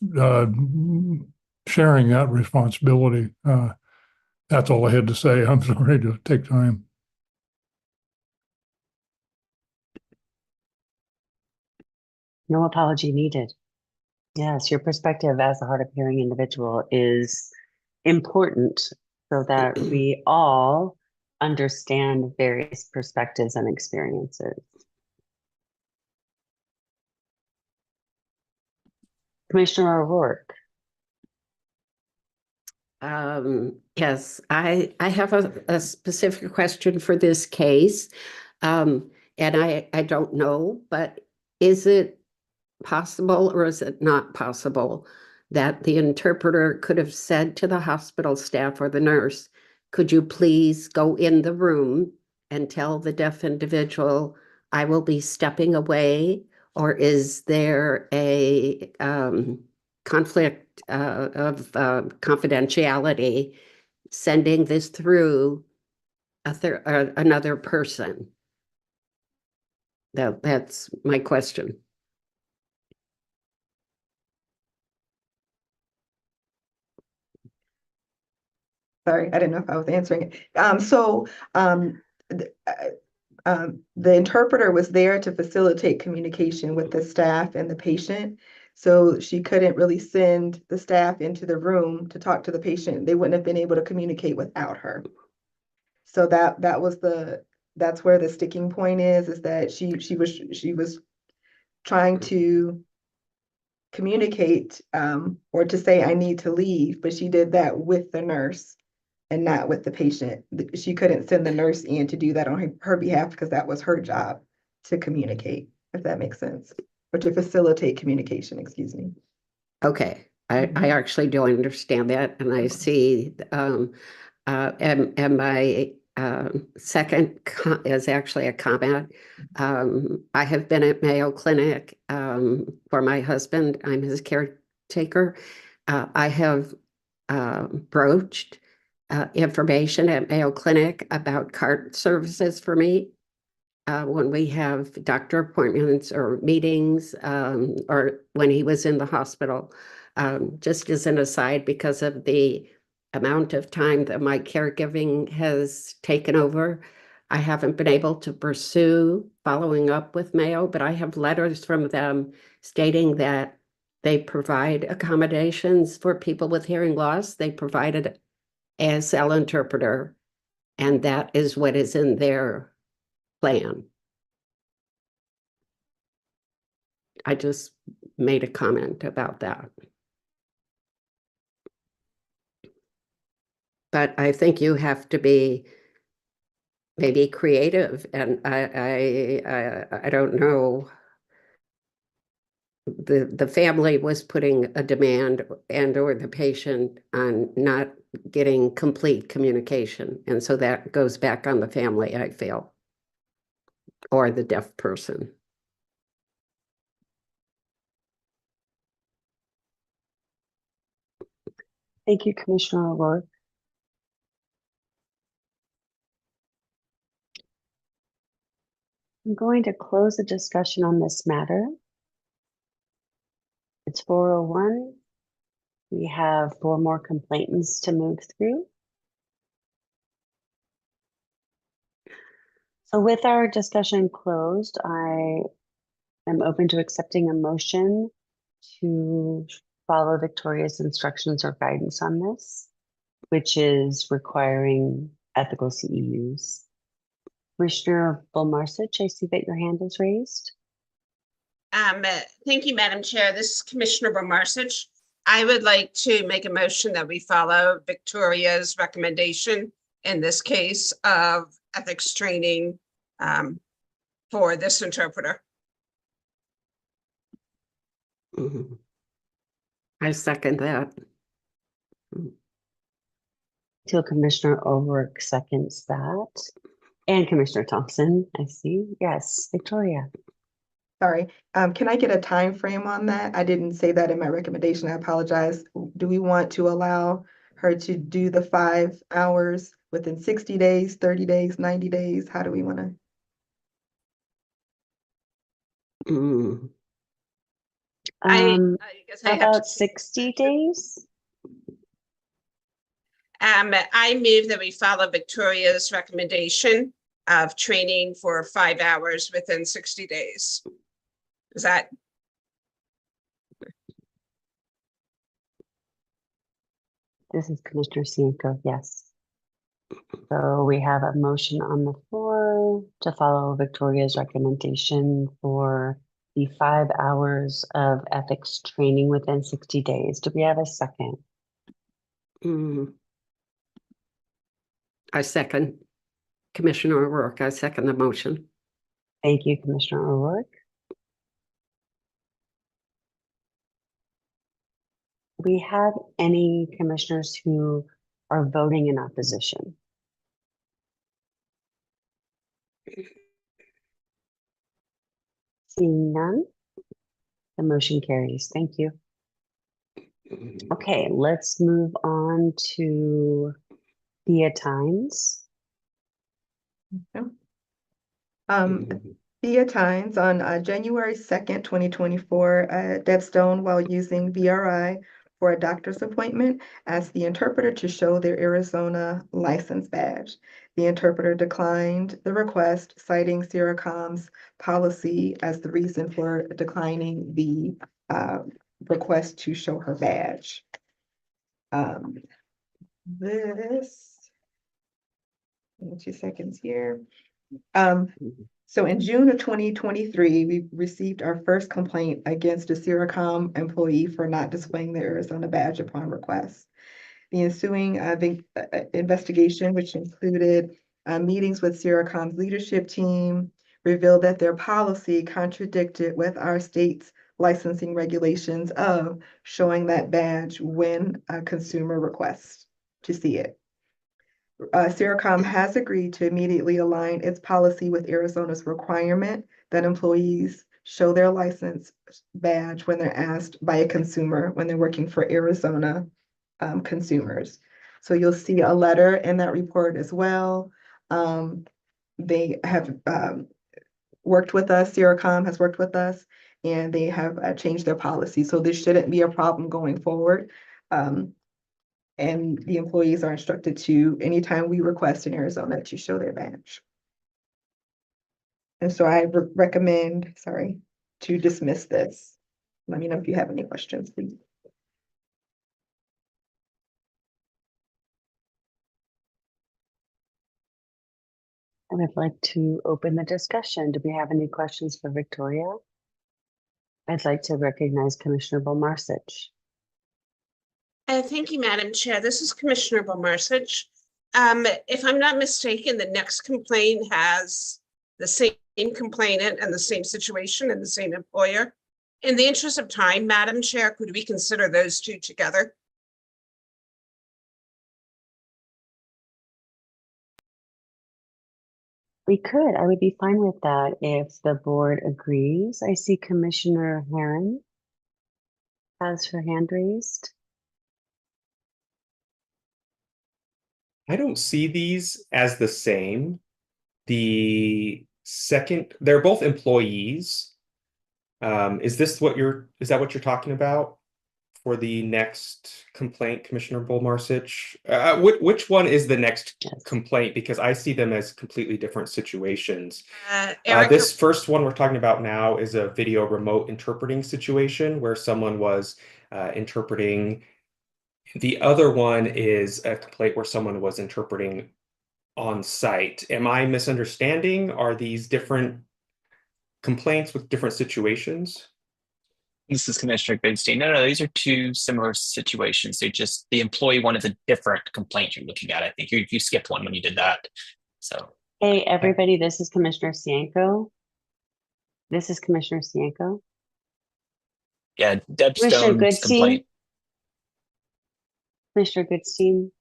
sharing that responsibility. That's all I had to say. I'm sorry to take time. No apology needed. Yes, your perspective as a hard of hearing individual is important so that we all understand various perspectives and experiences. Commissioner O'Rourke. Yes, I have a specific question for this case. And I don't know, but is it possible or is it not possible that the interpreter could have said to the hospital staff or the nurse, could you please go in the room and tell the deaf individual, I will be stepping away? Or is there a conflict of confidentiality sending this through another person? That's my question. Sorry, I didn't know if I was answering it. The interpreter was there to facilitate communication with the staff and the patient. So she couldn't really send the staff into the room to talk to the patient. They wouldn't have been able to communicate without her. So that's where the sticking point is that she was trying to communicate or to say I need to leave, but she did that with the nurse and not with the patient. She couldn't send the nurse in to do that on her behalf because that was her job to communicate, if that makes sense, or to facilitate communication, excuse me. Okay, I actually do understand that, and I see, and my second is actually a comment. I have been at Mayo Clinic for my husband. I'm his caretaker. I have broached information at Mayo Clinic about cart services for me when we have doctor appointments or meetings or when he was in the hospital. Just as an aside, because of the amount of time that my caregiving has taken over, I haven't been able to pursue following up with Mayo, but I have letters from them stating that they provide accommodations for people with hearing loss. They provided ASL interpreter And that is what is in their plan. I just made a comment about that. But I think you have to be maybe creative, and I don't know. The family was putting a demand and or the patient on not getting complete communication. And so that goes back on the family, I feel, or the deaf person. Thank you, Commissioner O'Rourke. I'm going to close the discussion on this matter. It's 4:01. We have 4 more complainants to move through. So with our discussion closed, I am open to accepting a motion to follow Victoria's instructions or guidance on this, which is requiring ethical CEUs. Commissioner Bolmarsich, I see that your hand is raised. Thank you, Madam Chair. This is Commissioner Bomarsich. I would like to make a motion that we follow Victoria's recommendation in this case of ethics training for this interpreter. Mhm. I second that. Till Commissioner O'Rourke seconds that. And Commissioner Thompson, I see. Yes, Victoria. Sorry, can I get a time frame on that? I didn't say that in my recommendation. I apologize. Do we want to allow her to do the 5 hours within 60 days, 30 days, 90 days? How do we want to? Mm. I guess I How have to- about 60 days? I move that we follow Victoria's recommendation of training for 5 hours within 60 days. Is that? This is Commissioner Cienko, yes. So we have a motion on the floor to follow Victoria's recommendation for the 5 hours of ethics training within 60 days. Do we have a second? Mm. I second. Commissioner O'Rourke, I second the motion. Thank you, Commissioner O'Rourke. Do we have any commissioners who are voting in opposition? Seeing none, the motion carries. Thank you. Okay, let's move on to Thea Tynes. Thea Tynes on January 2nd, 2024, Deb Stone, while using VRI for a doctor's appointment, asked the interpreter to show their Arizona license badge. The interpreter declined the request, citing Seracom's policy as the reason for declining the request to show her badge. Give me 2 seconds here. So in June of 2023, we received our first complaint against a Seracom employee for not displaying the Arizona badge upon request. The ensuing investigation, which included meetings with Seracom's leadership team, revealed that their policy contradicted with our state's licensing regulations of showing that badge when a consumer requests to see it. Seracom has agreed to immediately align its policy with Arizona's requirement that employees show their license badge when they're asked by a consumer when they're working for Arizona consumers. So you'll see a letter in that report as well. They have worked with us, Seracom has worked with us, and they have changed their policy. So this shouldn't be a problem going forward. And the employees are instructed to, anytime we request in Arizona, to show their badge. And so I recommend, to dismiss this. Let me know if you have any questions, please. I would like to open the discussion. Do we have any questions for Victoria? I'd like to recognize Commissioner Bomarsich. Thank you, Madam Chair. This is Commissioner Bomarsich. If I'm not mistaken, the next complaint has the same complainant and the same situation and the same employer. In the interest of time, Madam Chair, could we consider those two together? We could. I would be fine with that if the board agrees. I see Commissioner Herron has her hand raised. I don't see these as the same. The second, they're both employees. Is that what you're talking about for the next complaint, Commissioner Bolmarsich? Which one is the next complaint? Because I see them as completely different situations. Erica, This first one we're talking about now is a video remote interpreting situation where someone was interpreting. The other one is a complaint where someone was interpreting on site. Am I misunderstanding? Are these different complaints with different situations? This is Commissioner Goodstein. No, these are two similar situations. They just, the employee one is a different complaint you're looking at. I think you skipped one when you did that. So. Hey, everybody, this is Commissioner Cienko. This is Commissioner Cienko. Yeah, Deb Commissioner Stone's Goodstein. complaint. Commissioner Goodstein.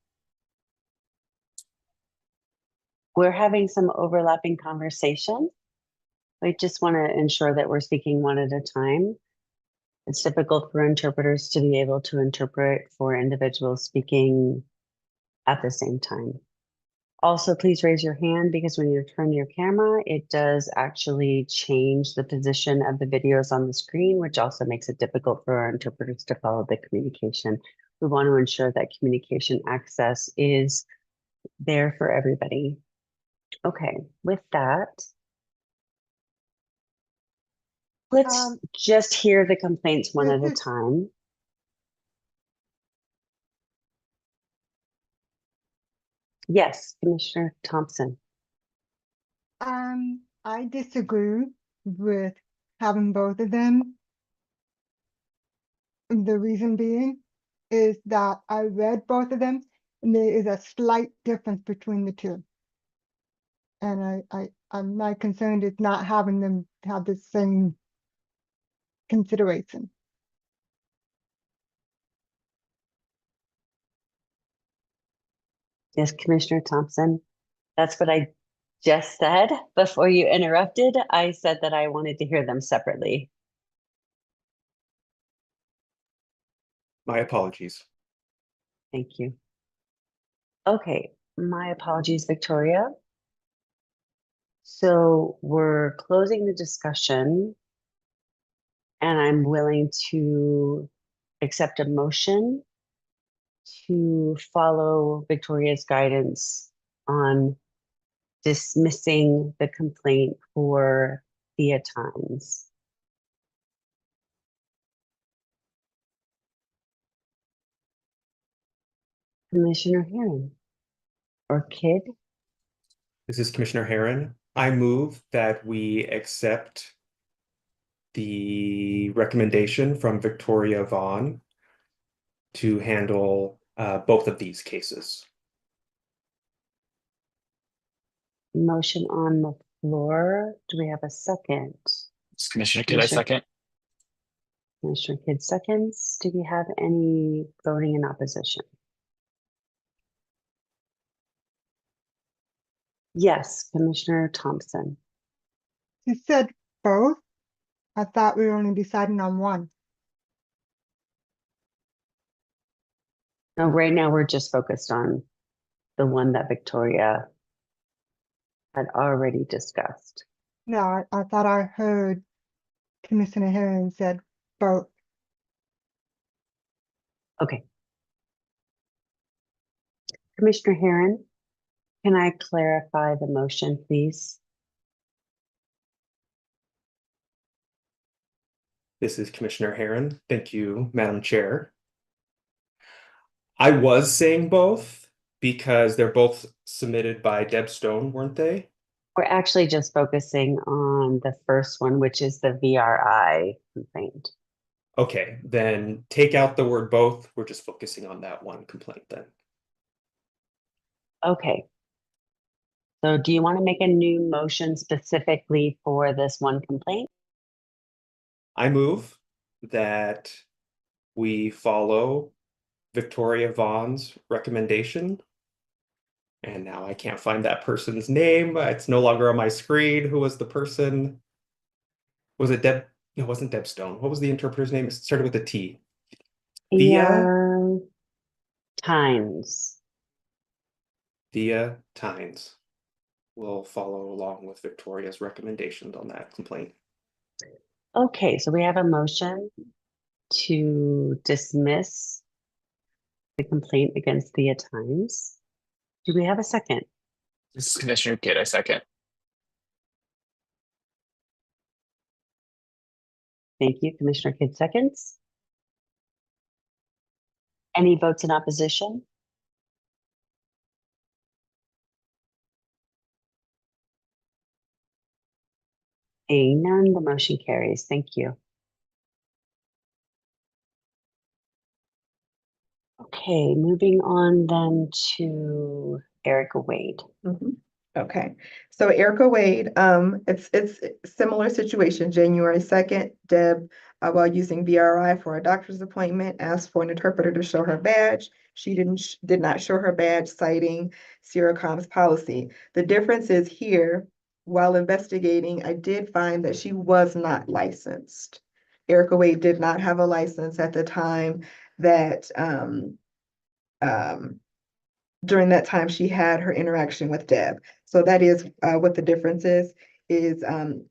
We're having some overlapping conversation. I just want to ensure that we're speaking one at a time. It's difficult for interpreters to be able to interpret for individuals speaking at the same time. Also, please raise your hand because when you turn your camera, it does actually change the position of the videos on the screen, which also makes it difficult for our interpreters to follow the communication. We want to ensure that communication access is there for everybody. Okay, with that, let's just hear the complaints one at a time. Yes, Commissioner Thompson. I disagree with having both of them. The reason being is that I read both of them and there is a slight difference between the two. And my concern is not having them have the same consideration. Yes, Commissioner Thompson. That's what I just said before you interrupted. I said that I wanted to hear them separately. My apologies. Thank you. Okay, my apologies, Victoria. So we're closing the discussion and I'm willing to accept a motion to follow Victoria's guidance on dismissing the complaint for Thea Times. Commissioner Herron or Kidd? This is Commissioner Herron. I move that we accept the recommendation from Victoria Vaughn to handle both of these cases. Motion on the floor. Do we have a second? It's Commissioner Kidd, I second. Commissioner Kidd seconds. Do we have any voting in opposition? Yes, Commissioner Thompson. You said both? I thought we were only deciding on one. No, right now we're just focused on the one that Victoria had already discussed. No, I thought I heard Commissioner Herron said both. Okay. Commissioner Herron, can I clarify the motion, please? This is Commissioner Herron. Thank you, Madam Chair. I was saying both because they're both submitted by Deb Stone, weren't they? We're actually just focusing on the first one, which is the VRI complaint. Okay, then take out the word both. We're just focusing on that one complaint then. Okay. So do you want to make a new motion specifically for this one complaint? I move that we follow Victoria Vaughn's recommendation. And now I can't find that person's name. It's no longer on my screen. Who was the person? Was it Deb? No, it wasn't Deb Stone. What was the interpreter's name? It started with a T. Thea Tynes. Thea Tynes. We'll follow along with Victoria's recommendations on that complaint. Okay, so we have a motion to dismiss the complaint against Thea Tynes. Do we have a second? This is Commissioner Kidd, I second. Thank you, Commissioner Kidd seconds. Any votes in opposition? Seeing none, the motion carries. Thank you. Okay, moving on then to Erica Wade. Okay, so Erica Wade, it's similar situation. January 2nd, Deb, while using VRI for a doctor's appointment, asked for an interpreter to show her badge. She did not show her badge, citing Sierracom's policy. The difference is here, while investigating, I did find that she was not licensed. Erica Wade did not have a license at the time that during that time she had her interaction with Deb. So that is what the difference is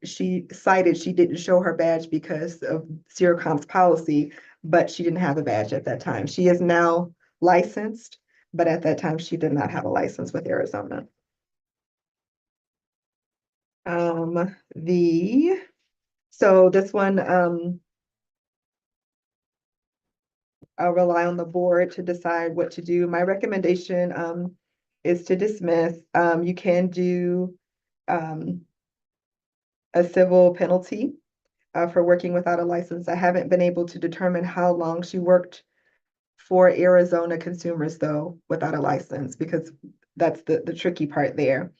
she cited she didn't show her badge because of Sierracom's policy, but she didn't have a badge at that time. She is now licensed, but at that time she did not have a license with Arizona. So this one, I'll rely on the board to decide what to do. My recommendation is to dismiss. You can do a civil penalty for working without a license. I haven't been able to determine how long she worked for Arizona consumers though without a license, because that's the tricky part there.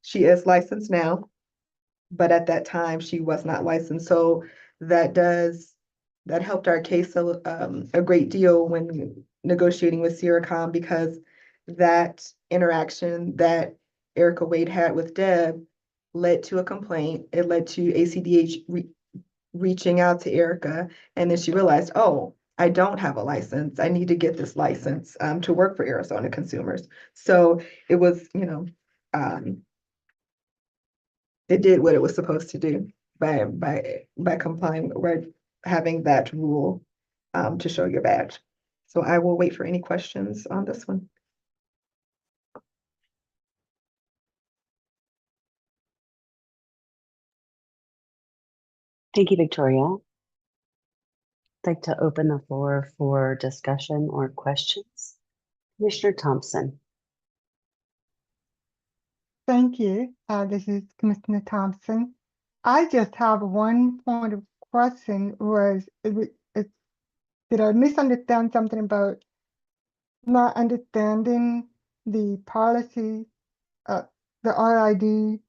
She is licensed now, but at that time she was not licensed. So that helped our case a great deal when negotiating with Sierracom, because that interaction that Erica Wade had with Deb led to a complaint. It led to ACDH reaching out to Erica, and then she realized, oh, I don't have a license. I need to get this license to work for Arizona consumers. So it was, it did what it was supposed to do by complying or having that rule to show your badge. So I will wait for any questions on this one. Thank you, Victoria. I'd like to open the floor for discussion or questions. Commissioner Thompson. Thank you. This is Commissioner Thompson. I just have one point of question. Did I misunderstand something about not understanding the policy, the RID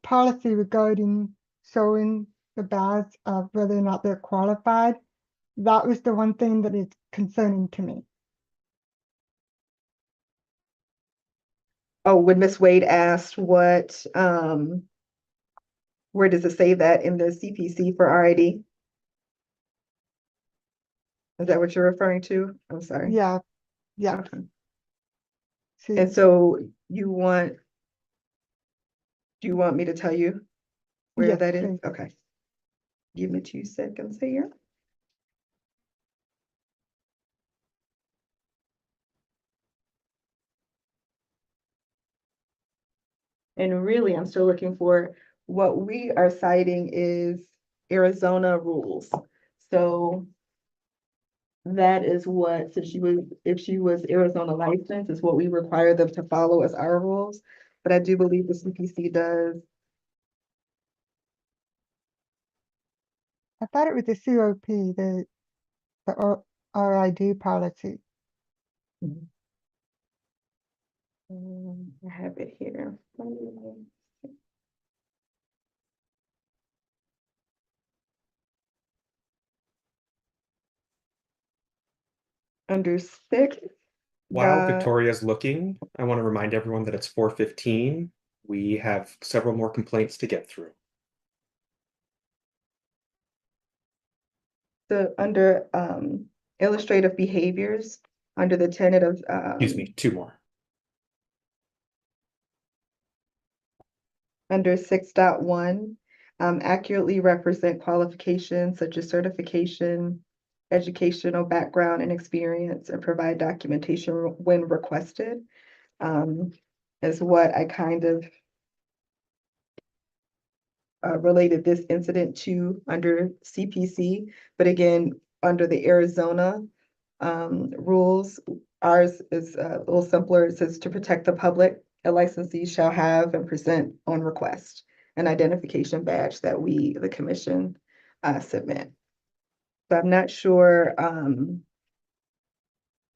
policy regarding showing the badge of whether or not they're qualified? That was the one thing that is concerning to me. Oh, when Ms. Wade asked what, where does it say that in the CPC for RID? Is that what you're referring to? I'm sorry. Yeah, yeah. Okay. See, And so do you want me to tell you where yes, that is? please. Okay. Give me 2 seconds here. And really, I'm still looking for what we are citing is Arizona rules. So that is what, since if she was Arizona licensed, is what we require them to follow as our rules. But I do believe the CPC does. I thought it was the COP, the RID policy. I have it here. Under 6. While the- Victoria's looking, I want to remind everyone that it's 4:15. We have several more complaints to get through. Under illustrative behaviors, under the tenet of Excuse me, 2 more. under 6.1, accurately represent qualifications such as certification, educational background and experience, and provide documentation when requested, is what I kind of related this incident to under CPC. But again, under the Arizona rules, ours is a little simpler. It says to protect the public, a licensee shall have and present on request an identification badge that we, the commission, submit. So I'm not sure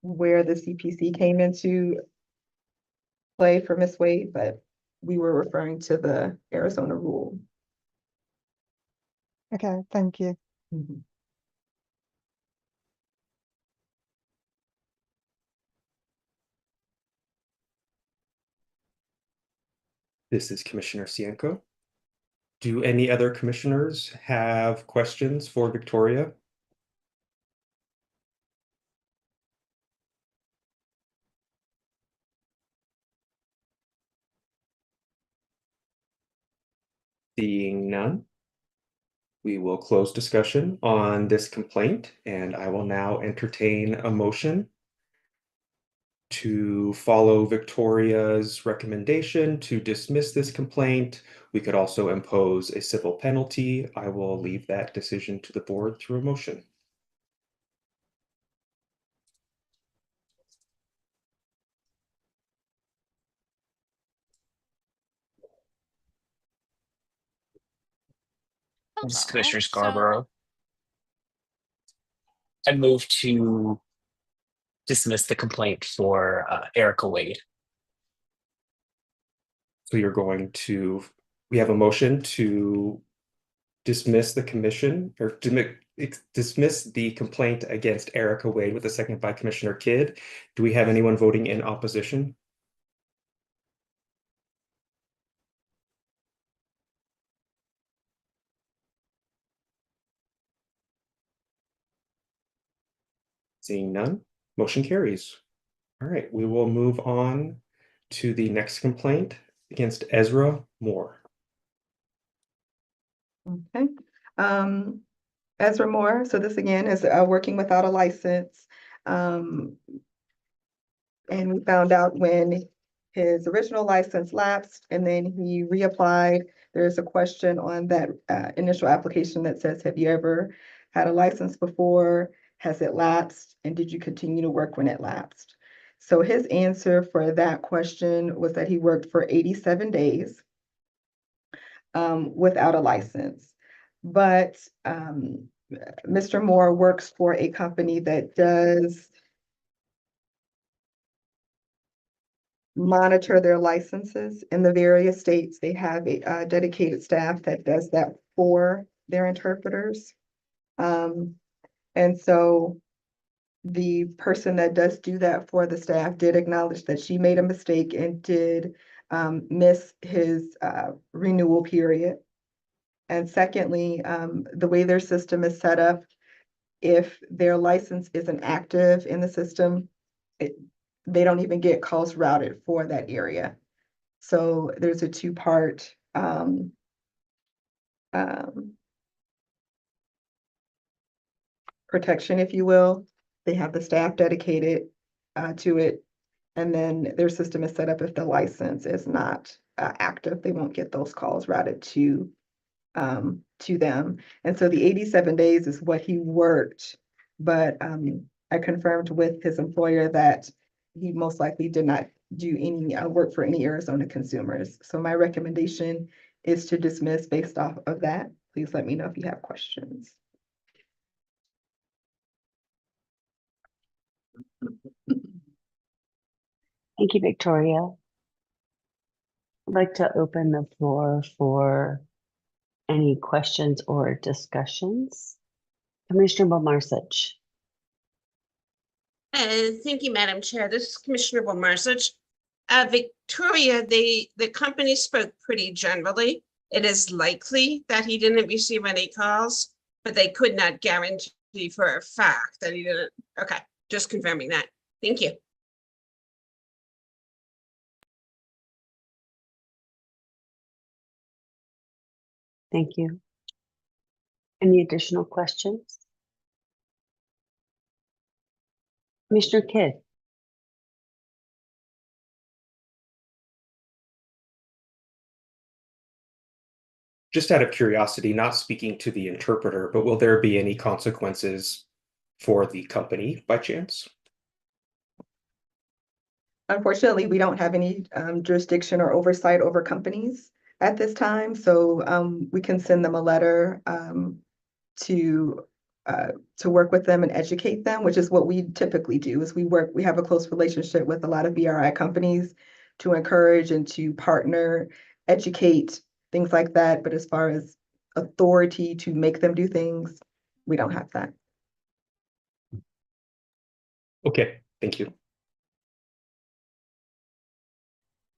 where the CPC came into play for Ms. Wade, but we were referring to the Arizona rule. Okay, thank you. This is Commissioner Cienko. Do any other commissioners have questions for Victoria? Seeing none, we will close discussion on this complaint, and I will now entertain a motion to follow Victoria's recommendation to dismiss this complaint. We could also impose a civil penalty. I will leave that decision to the board through a motion. This is Hello. Commissioner So, Scarborough. I move to dismiss the complaint for Erica Wade. So you're going to, we have a motion to dismiss the commission or to dismiss the complaint against Erica Wade with a second by Commissioner Kidd. Do we have anyone voting in opposition? Seeing none, motion carries. All right, we will move on to the next complaint against Ezra Moore. Okay. Ezra Moore, so this again is working without a license. And we found out when his original license lapsed and then he reapplied. There's a question on that initial application that says, have you ever had a license before? Has it lapsed? And did you continue to work when it lapsed? So his answer for that question was that he worked for 87 days without a license. But Mr. Moore works for a company that does monitor their licenses in the various states. They have a dedicated staff that does that for their interpreters. And so the person that does do that for the staff did acknowledge that she made a mistake and did miss his renewal period. And secondly, the way their system is set up, if their license isn't active in the system, they don't even get calls routed for that area. So there's a two-part protection, if you will. They have the staff dedicated to it, and then their system is set up if the license is not active, they won't get those calls routed to them. And so the 87 days is what he worked, but I confirmed with his employer that he most likely did not do any work for any Arizona consumers. So my recommendation is to dismiss based off of that. Please let me know if you have questions. Thank you, Victoria. I'd like to open the floor for any questions or discussions. Commissioner Bomarsic. Thank you, Madam Chair. This is Commissioner Bomarsic. Victoria, the company spoke pretty generally. It is likely that he didn't receive any calls, but they could not guarantee for a fact that he didn't. Okay, just confirming that. Thank you. Thank you. Any additional questions? Commissioner Kidd. Just out of curiosity, not speaking to the interpreter, but will there be any consequences for the company by chance? Unfortunately, we don't have any jurisdiction or oversight over companies at this time, so we can send them a letter to work with them and educate them, which is what we typically do. Is we have a close relationship with a lot of BRI companies to encourage and to partner, educate, things like that. But as far as authority to make them do things, we don't have that. Okay, thank you.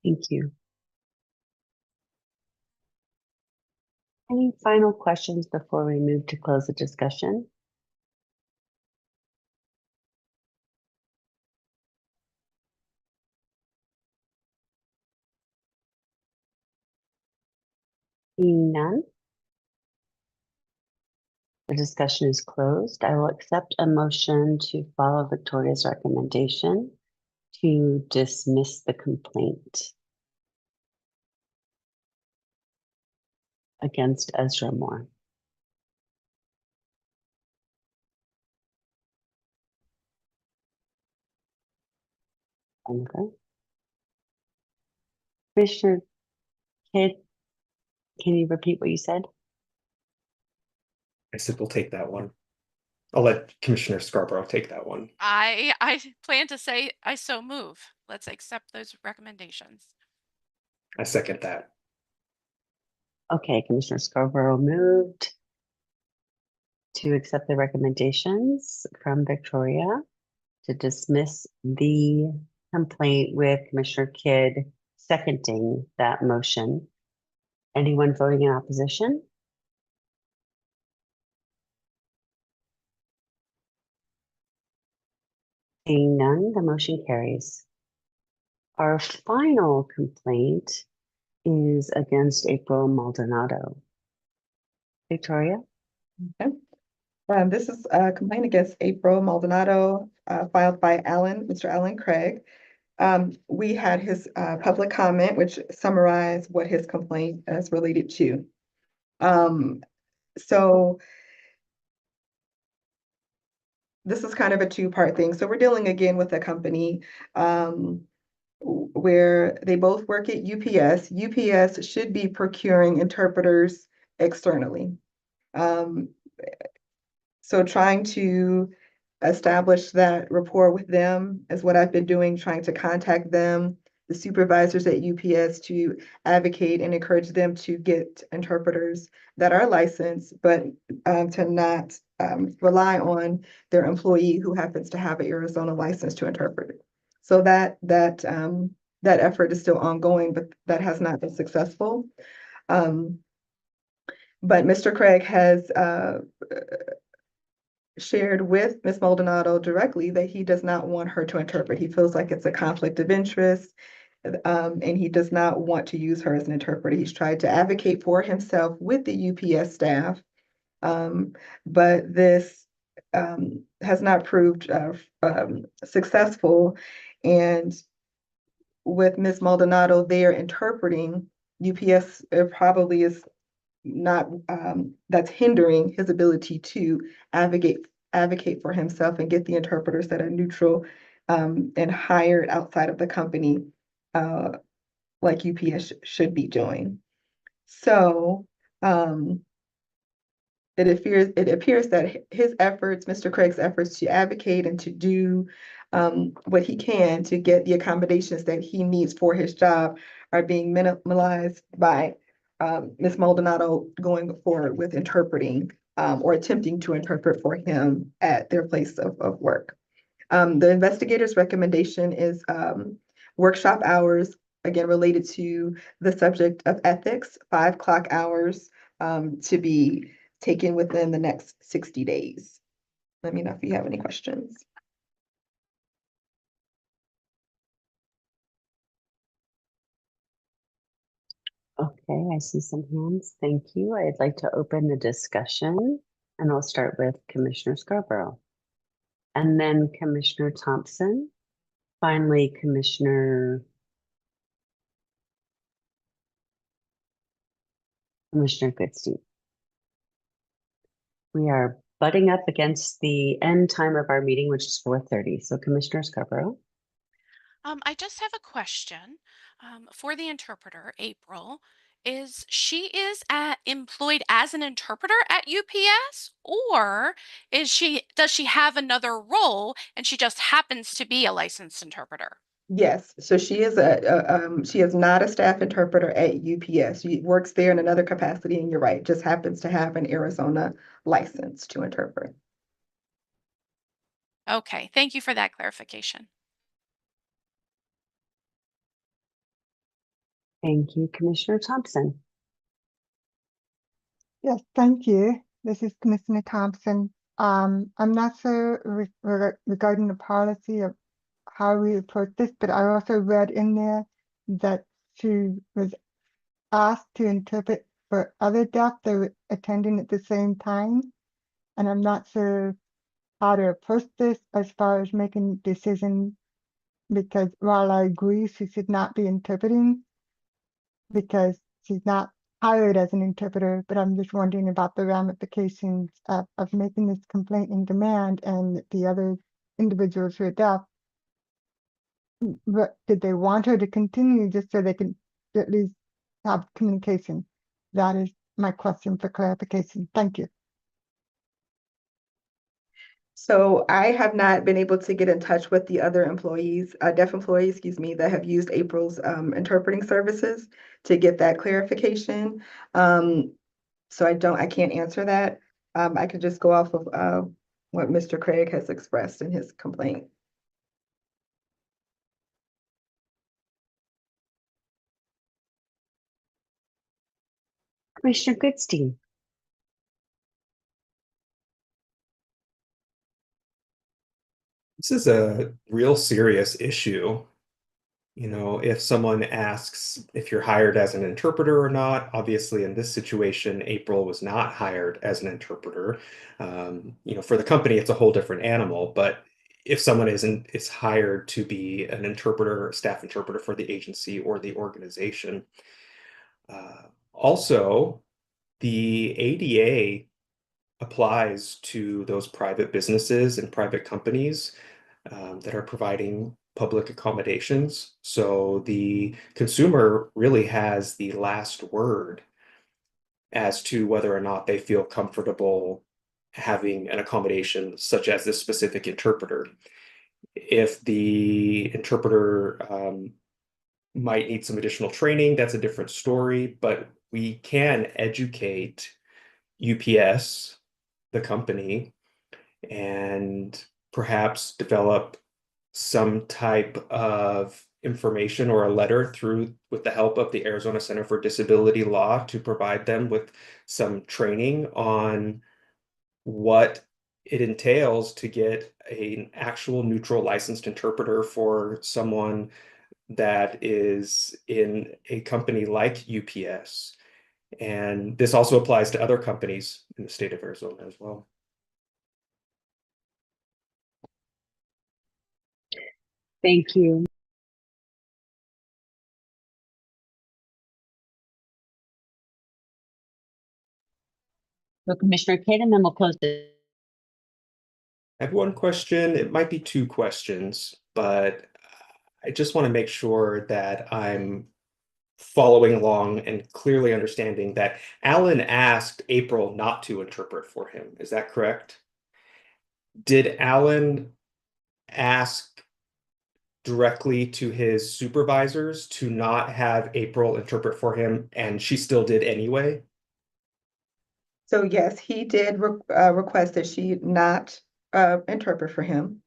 Thank you. Any final questions before we move to close the discussion? Seeing none, the discussion is closed. I will accept a motion to follow Victoria's recommendation to dismiss the complaint against Ezra Moore. Okay. Commissioner Kidd, can you repeat what you said? I said we'll take that one. I'll let Commissioner Scarborough take that one. I plan to say I so move. Let's accept those recommendations. I second that. Okay, Commissioner Scarborough moved to accept the recommendations from Victoria to dismiss the complaint, with Commissioner Kidd seconding that motion. Anyone voting in opposition? Seeing none, the motion carries. Our final complaint is against April Maldonado. Victoria? Okay. This is a complaint against April Maldonado, filed by Mr. Alan Craig. We had his public comment, which summarized what his complaint is related to. So this is kind of a two-part thing. So we're dealing again with a company where they both work at UPS. UPS should be procuring interpreters externally. So trying to establish that rapport with them is what I've been doing, trying to contact them, the supervisors at UPS, to advocate and encourage them to get interpreters that are licensed, but to not rely on their employee who happens to have an Arizona license to interpret. So that effort is still ongoing, but that has not been successful. But Mr. Craig has shared with Ms. Maldonado directly that he does not want her to interpret. He feels like it's a conflict of interest, and he does not want to use her as an interpreter. He's tried to advocate for himself with the UPS staff, but this has not proved successful. And with Ms. Maldonado there interpreting, UPS probably is not, that's hindering his ability to advocate advocate for himself and get the interpreters that are neutral and hired outside of the company, like UPS should be doing. So it appears that his efforts, Mr. Craig's efforts to advocate and to do what he can to get the accommodations that he needs for his job are being minimalized by Ms. Maldonado going forward with interpreting or attempting to interpret for him at their place of work. The investigator's recommendation is workshop hours, again, related to the subject of ethics, 5 clock hours to be taken within the next 60 days. Let me know if you have any questions. Okay, I see some hands. Thank you. I'd like to open the discussion, and I'll start with Commissioner Scarborough. And then Commissioner Thompson, finally Commissioner Goodstein. We are butting up against the end time of our meeting, which is 4:30. So Commissioner Scarborough. I just have a question for the interpreter, April. Is she employed as an interpreter at UPS, or does she have another role and she just happens to be a licensed interpreter? Yes, so she is she is not a staff interpreter at UPS. She works there in another capacity, and you're right, just happens to have an Arizona license to interpret. Okay, thank you for that clarification. Thank you, Commissioner Thompson. Yes, thank you. This is Commissioner Thompson. I'm not sure regarding the policy of how we approach this, but I also read in there that she was asked to interpret for other deaf that were attending at the same time. And I'm not sure how to approach this as far as making decisions, because while I agree she should not be interpreting because she's not hired as an interpreter, but I'm just wondering about the ramifications of making this complaint in demand and the other individuals who are deaf. But did they want her to continue just so they can at least have communication? That is my question for clarification. Thank you. So I have not been able to get in touch with the other employees, deaf employees, excuse me, that have used April's interpreting services to get that clarification. So I can't answer that. I could just go off of what Mr. Craig has expressed in his complaint. Commissioner Goodstein. This is a real serious issue. You know, if someone asks if you're hired as an interpreter or not, obviously in this situation, April was not hired as an interpreter. You know, for the company, it's a whole different animal, but if someone is hired to be an interpreter, staff interpreter for the agency or the organization. Also, the ADA applies to those private businesses and private companies that are providing public accommodations. So the consumer really has the last word as to whether or not they feel comfortable having an accommodation such as this specific interpreter. If the interpreter might need some additional training, that's a different story, but we can educate UPS, the company, and perhaps develop some type of information or a letter with the help of the Arizona Center for Disability Law to provide them with some training on what it entails to get an actual neutral licensed interpreter for someone that is in a company like UPS. And this also applies to other companies in the state of Arizona as well. Thank you. So Commissioner Kate, and then we'll close the I have one question. It might be two questions, but I just want to make sure that I'm following along and clearly understanding that Alan asked April not to interpret for him. Is that correct? Did Alan ask directly to his supervisors to not have April interpret for him, and she still did anyway? So yes, he did request that she not interpret for him.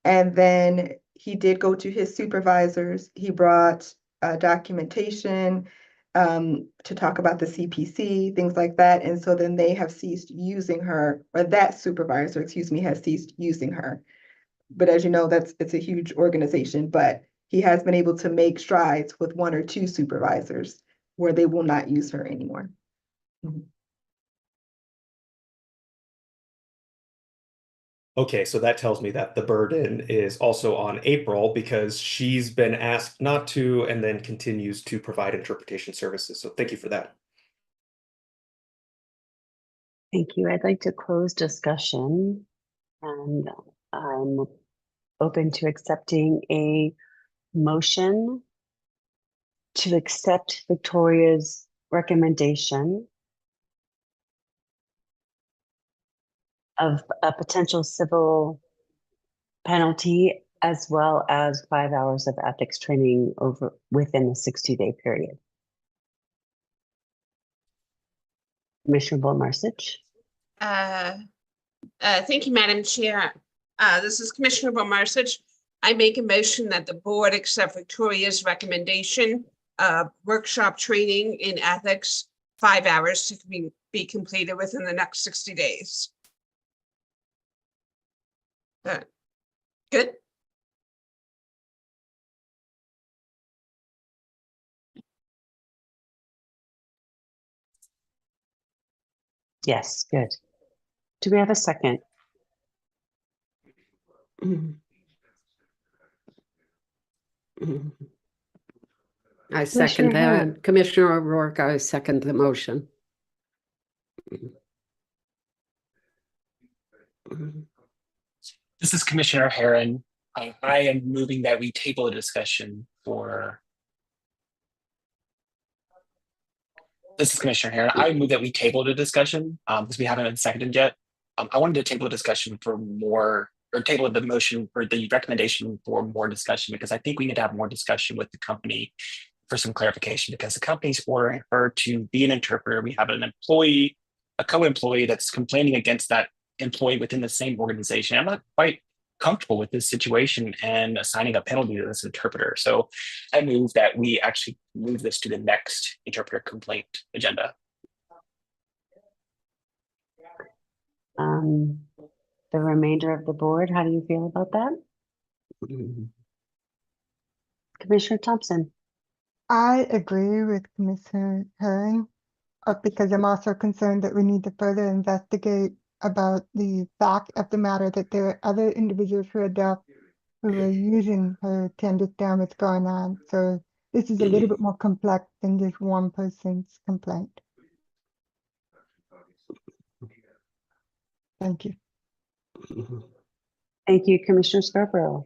And then he did go to his supervisors. He brought documentation to talk about the CPC, things like that. And so then they have ceased using her, or that supervisor, excuse me, has ceased using her. But as you know, it's a huge organization, but he has been able to make strides with one or two supervisors where they will not use her anymore. Mhm. Okay, so that tells me that the burden is also on April because she's been asked not to and then continues to provide interpretation services. So thank you for that. Thank you. I'd like to close discussion, and I'm open to accepting a motion to accept Victoria's recommendation of a potential civil penalty as well as 5 hours of ethics training within the 60-day period. Commissioner Bomarsic. Thank you, Madam Chair. This is Commissioner Bomarsic. I make a motion that the board accept Victoria's recommendation of workshop training in ethics, 5 hours to be completed within the next 60 days. Good. Yes, good. Do we have a second? I second that. Commissioner O'Rourke, I second the motion. This is Commissioner Herron. I am moving that we table a discussion for. This is Commissioner Herron. I move that we table the discussion because we haven't been seconded yet. I wanted to table a discussion for more, or table the motion or the recommendation for more discussion, because I think we need to have more discussion with the company for some clarification, because the company's ordering her to be an interpreter. We have an employee, a co-employee that's complaining against that employee within the same organization. I'm not quite comfortable with this situation and assigning a penalty to this interpreter. So I move that we actually move this to the next interpreter complaint agenda. The remainder of the board, how do you feel about that? Commissioner Thompson. I agree with Commissioner Herring, because I'm also concerned that we need to further investigate about the fact of the matter that there are other individuals who are deaf who are using her to understand what's going on. So this is a little bit more complex than just one person's complaint. Thank you. Thank you, Commissioner Scarborough.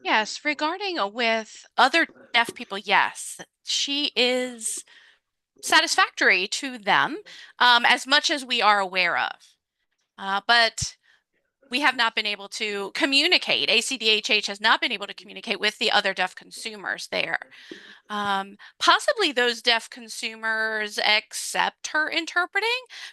Yes, regarding with other deaf people, yes, she is satisfactory to them as much as we are aware of. But we have not been able to communicate. ACDHH has not been able to communicate with the other deaf consumers there. Possibly those deaf consumers accept her interpreting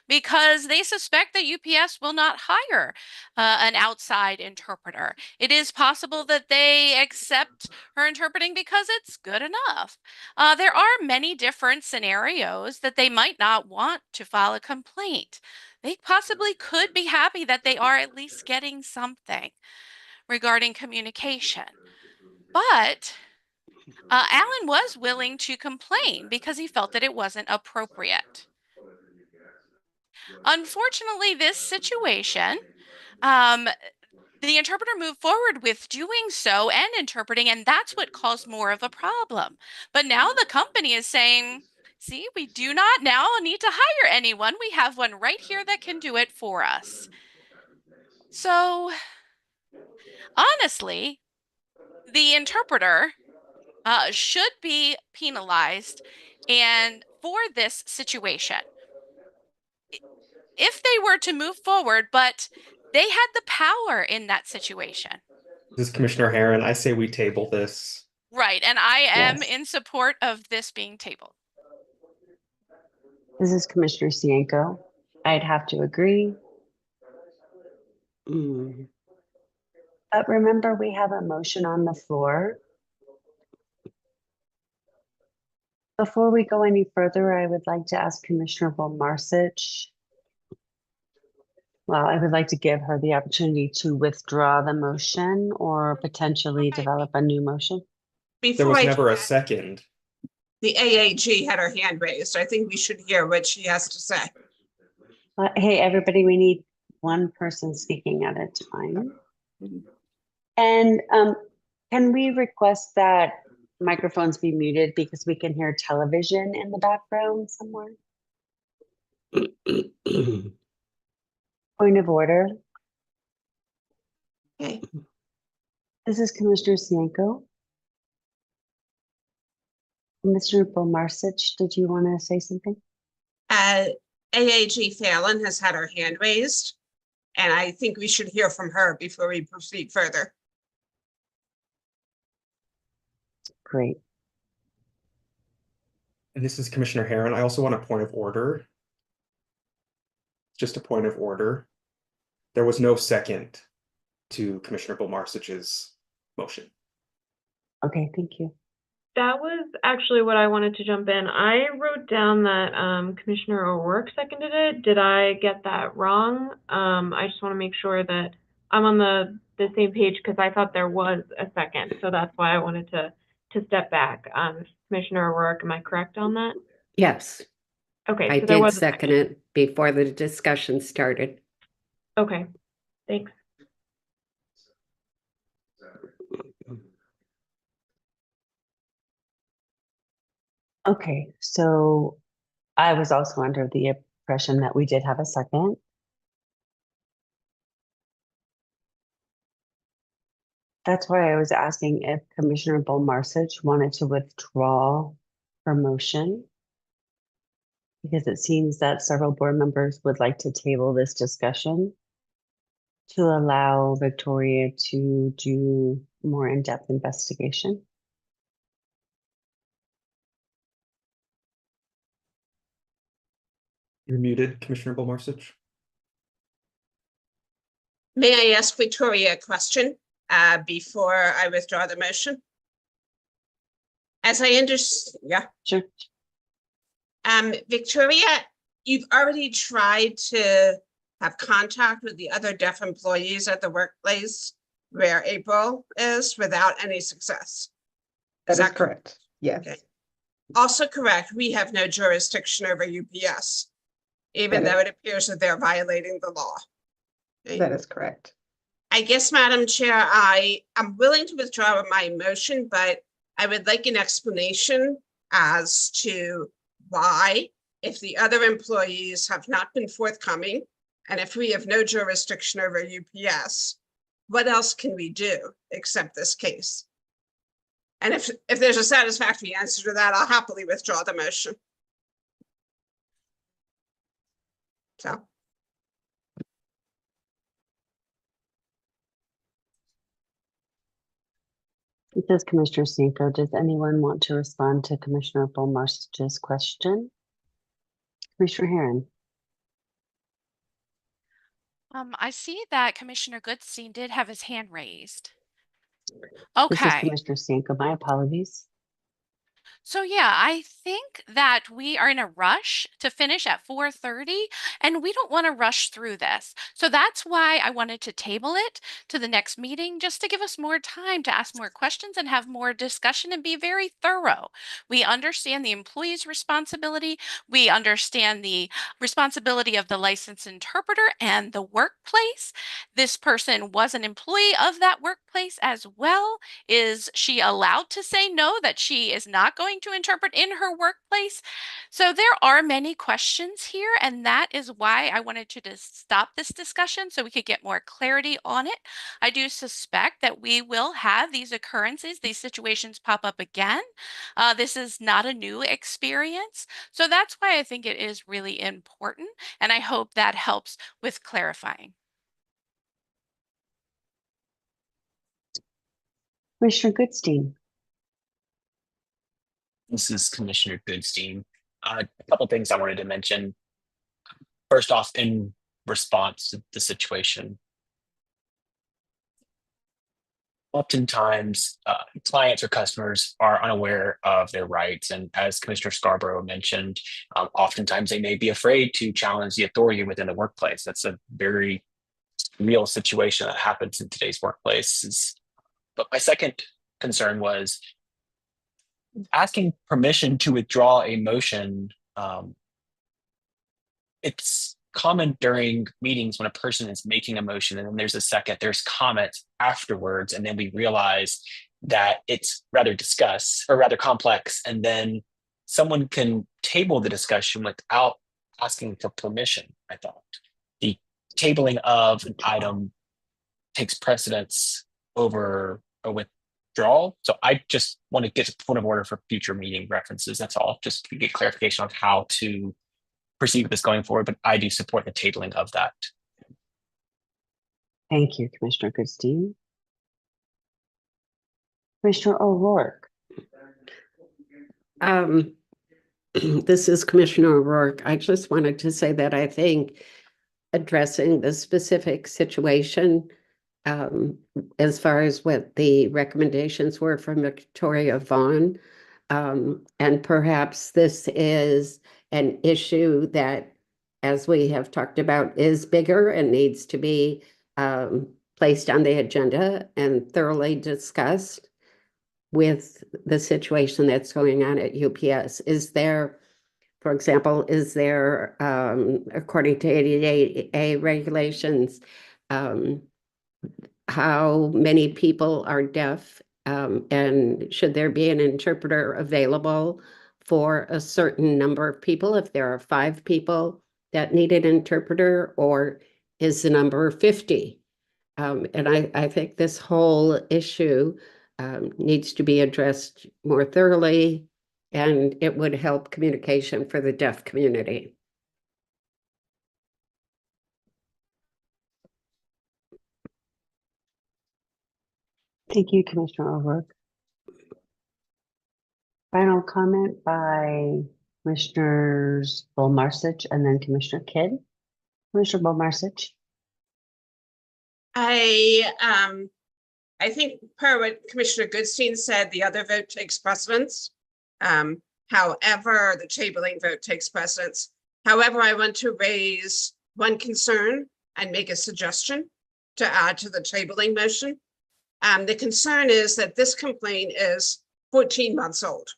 because they suspect that UPS will not hire an outside interpreter. It is possible that they accept her interpreting because it's good enough. There are many different scenarios that they might not want to file a complaint. They possibly could be happy that they are at least getting something regarding communication. But Alan was willing to complain because he felt that it wasn't appropriate. Unfortunately, this situation, the interpreter moved forward with doing so and interpreting, and that's what caused more of a problem. But now the company is saying, see, we do not now need to hire anyone. We have one right here that can do it for us. So honestly, the interpreter should be penalized and for this situation. If they were to move forward, but they had the power in that situation. This is Commissioner Herron. I say we table this. Right, and I am Yes. in support of this being tabled. This is Commissioner Cienko. I'd have to agree. Mm. But remember, we have a motion on the floor. Before we go any further, I would like to ask Commissioner Volmarsich. Well, I would like to give her the opportunity to withdraw the motion or potentially Okay. develop a new motion. There Before was I do never a that, second. the AAG had her hand raised. I think we should hear what she has to say. Hey, everybody, we need one person speaking at a time. And can we request that microphones be muted because we can hear television in the background somewhere? Point of order. Okay. This is Commissioner Cienko. Mr. Volmarsich, did you want to say something? AAG Fallon has had her hand raised, and I think we should hear from her before we proceed further. Great. And this is Commissioner Herron. I also want a point of order. Just a point of order. There was no second to Commissioner Volmarsich's motion. Okay, thank you. That was actually what I wanted to jump in. I wrote down that Commissioner O'Rourke seconded it. Did I get that wrong? I just want to make sure that I'm on the same page because I thought there was a second. So that's why I wanted to step back. Commissioner O'Rourke, am I correct on that? Yes, Okay, I so there did was a second it before the discussion started. Okay, thanks. Okay, so I was also under the impression that we did have a second. That's why I was asking if Commissioner Volmarsich wanted to withdraw her motion. Because it seems that several board members would like to table this discussion to allow Victoria to do more in-depth investigation. You're muted, Commissioner Volmarsich. May I ask Victoria a question before I withdraw the motion? As I understand, yeah. Sure. Victoria, you've already tried to have contact with the other deaf employees at the workplace where April is without any success. That is that correct. Yes. Okay. Also correct, we have no jurisdiction over UPS, even That though it appears that they're violating the law. Okay. That is correct. I guess, Madam Chair, I am willing to withdraw my motion, but I would like an explanation as to why, if the other employees have not been forthcoming, and if we have no jurisdiction over UPS, what else can we do except this case? And if there's a satisfactory answer to that, I'll happily withdraw the motion. So. This is Commissioner Cienko. Does anyone want to respond to Commissioner Volmarsich's question? Commissioner Herron. I see that Commissioner Goodstein did have his hand raised. This is Okay. Commissioner Cienko. My apologies. So yeah, I think that we are in a rush to finish at 4:30 and we don't want to rush through this. So that's why I wanted to table it to the next meeting just to give us more time to ask more questions and have more discussion and be very thorough. We understand the employee's responsibility. We understand the responsibility of the licensed interpreter and the workplace. This person was an employee of that workplace as well. Is she allowed to say no, that she is not going having to interpret in her workplace? So there are many questions here, and that is why I wanted to just stop this discussion so we could get more clarity on it. I do suspect that we will have these occurrences, these situations pop up again. This is not a new experience. So that's why I think it is really important, and I hope that helps with clarifying. Commissioner Goodstein. This is Commissioner Goodstein. A couple things I wanted to mention. First off, in response to the situation, oftentimes clients or customers are unaware of their rights. And as Commissioner Scarborough mentioned, oftentimes they may be afraid to challenge the authority within the workplace. That's a very real situation that happens in today's workplaces. But my second concern was asking permission to withdraw a motion. It's common during meetings when a person is making a motion and then there's comments afterwards, and then we realize that it's rather complex, and then someone can table the discussion without asking for permission. I thought the tabling of an item takes precedence over a withdrawal. So I just want to get to point of order for future meeting references. That's all, just to get clarification on how to proceed with this going forward, but I do support the tabling of that. Thank you, Commissioner Goodstein. Commissioner O'Rourke. This is Commissioner O'Rourke. I just wanted to say that I think addressing the specific situation, as far as what the recommendations were from Victoria Vaughn, and perhaps this is an issue that, as we have talked about, is bigger and needs to be placed on the agenda and thoroughly discussed with the situation that's going on at UPS. Is there, for example, according to 88A regulations, how many people are deaf, and should there be an interpreter available for a certain number of people if there are 5 people that need an interpreter, or is the number 50? And I think this whole issue needs to be addressed more thoroughly, and it would help communication for the deaf community. Thank you, Commissioner O'Rourke. Final comment by Commissioners Bolmarsich and then Commissioner Kidd. Commissioner Bolmarsich. I think per what Commissioner Goodstein said, the other vote takes precedence. However, the tabling vote takes precedence. However, I want to raise one concern and make a suggestion to add to the tabling motion. The concern is that this complaint is 14 months old.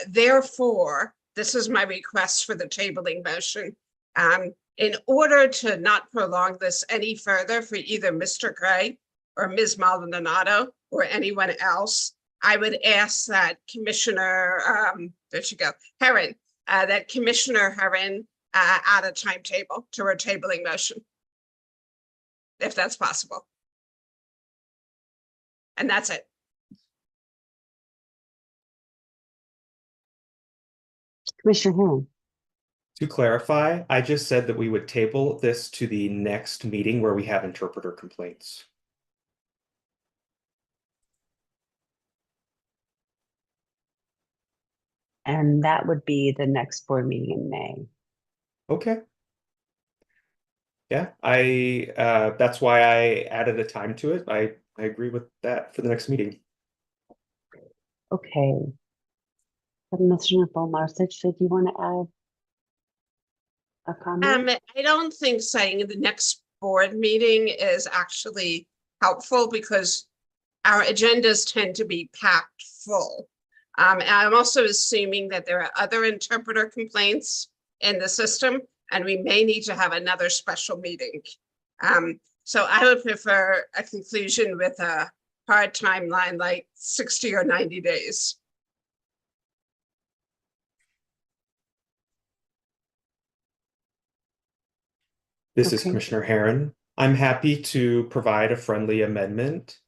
Therefore, this is my request for the tabling motion. In order to not prolong this any further for either Mr. Gray or Ms. Maldonado or anyone else, I would ask that Commissioner, Herron, that Commissioner Herron add a timetable to her tabling motion, if that's possible. And that's it. Commissioner Herron. To clarify, I just said that we would table this to the next meeting where we have interpreter complaints. And that would be the next board meeting in May. Okay. Yeah, that's why I added a time to it. I agree with that for the next meeting. Okay. Commissioner Bolmarsich, did you want to add a comment? I don't think saying the next board meeting is actually helpful because our agendas tend to be packed full. And I'm also assuming that there are other interpreter complaints in the system, and we may need to have another special meeting. So I would prefer a conclusion with a hard timeline, like 60 or 90 days. This is Okay. Commissioner Herron. I'm happy to provide a friendly amendment.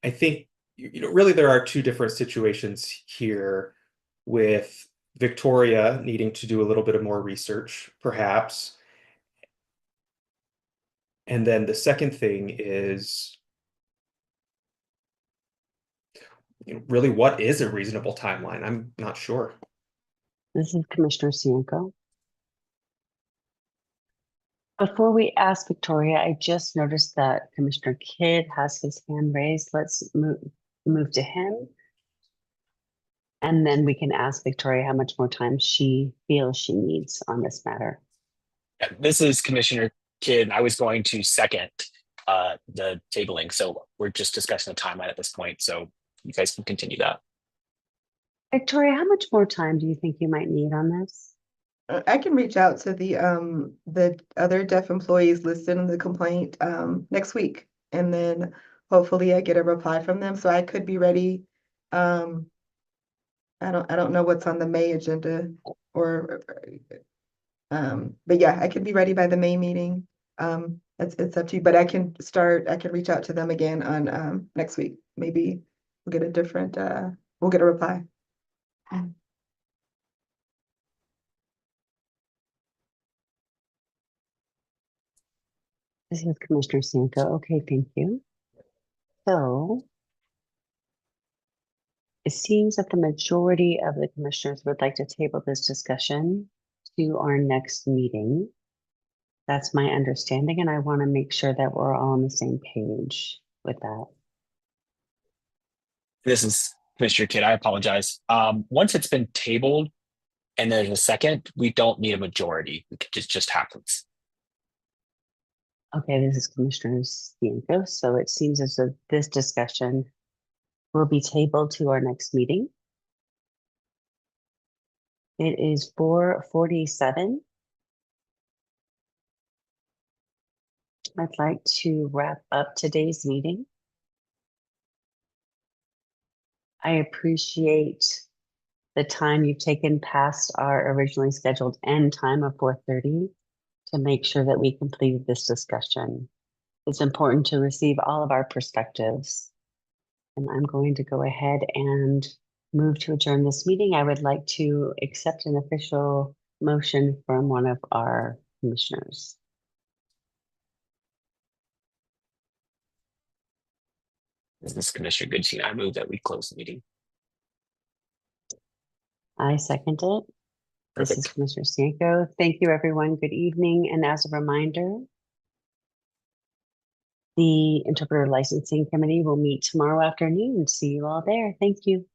I think, really there are two different situations here, with Victoria needing to do a little bit of more research, perhaps. And then the second thing is, really, what is a reasonable timeline? I'm not sure. This is Commissioner Cienko. Before we ask Victoria, I just noticed that Commissioner Kidd has his hand raised. Let's move to him. And then we can ask Victoria how much more time she feels she needs on this matter. Yeah, this is Commissioner Kidd. I was going to second the tabling, so we're just discussing the timeline at this point. So you guys can continue that. Victoria, how much more time do you think you might need on this? I can reach out to the other deaf employees listed in the complaint next week, and then hopefully I get a reply from them. So I could be ready. I don't know what's on the May agenda, or but yeah, I could be ready by the May meeting. It's up to you, but I can reach out to them again on next week. Maybe we'll get a different we'll get a reply. This is Commissioner Cienko. Okay, thank you. So it seems that the majority of the commissioners would like to table this discussion to our next meeting. That's my understanding, and I want to make sure that we're all on the same page with that. This is Commissioner Kidd. I apologize. Once it's been tabled and there's a second, we don't need a majority. It just happens. Okay, this is Commissioner Cienko. So it seems as though this discussion will be tabled to our next meeting. It is 4:47. I'd like to wrap up today's meeting. I appreciate the time you've taken past our originally scheduled end time of 4:30 to make sure that we completed this discussion. It's important to receive all of our perspectives. And I'm going to go ahead and move to adjourn this meeting. I would like to accept an official motion from one of our commissioners. This is Commissioner Goodstein. I move that we close the meeting. I second it. This is Perfect. Commissioner Cienko. Thank you, everyone. Good evening. And as a reminder, the Interpreter Licensing Committee will meet tomorrow afternoon. See you all there. Thank you.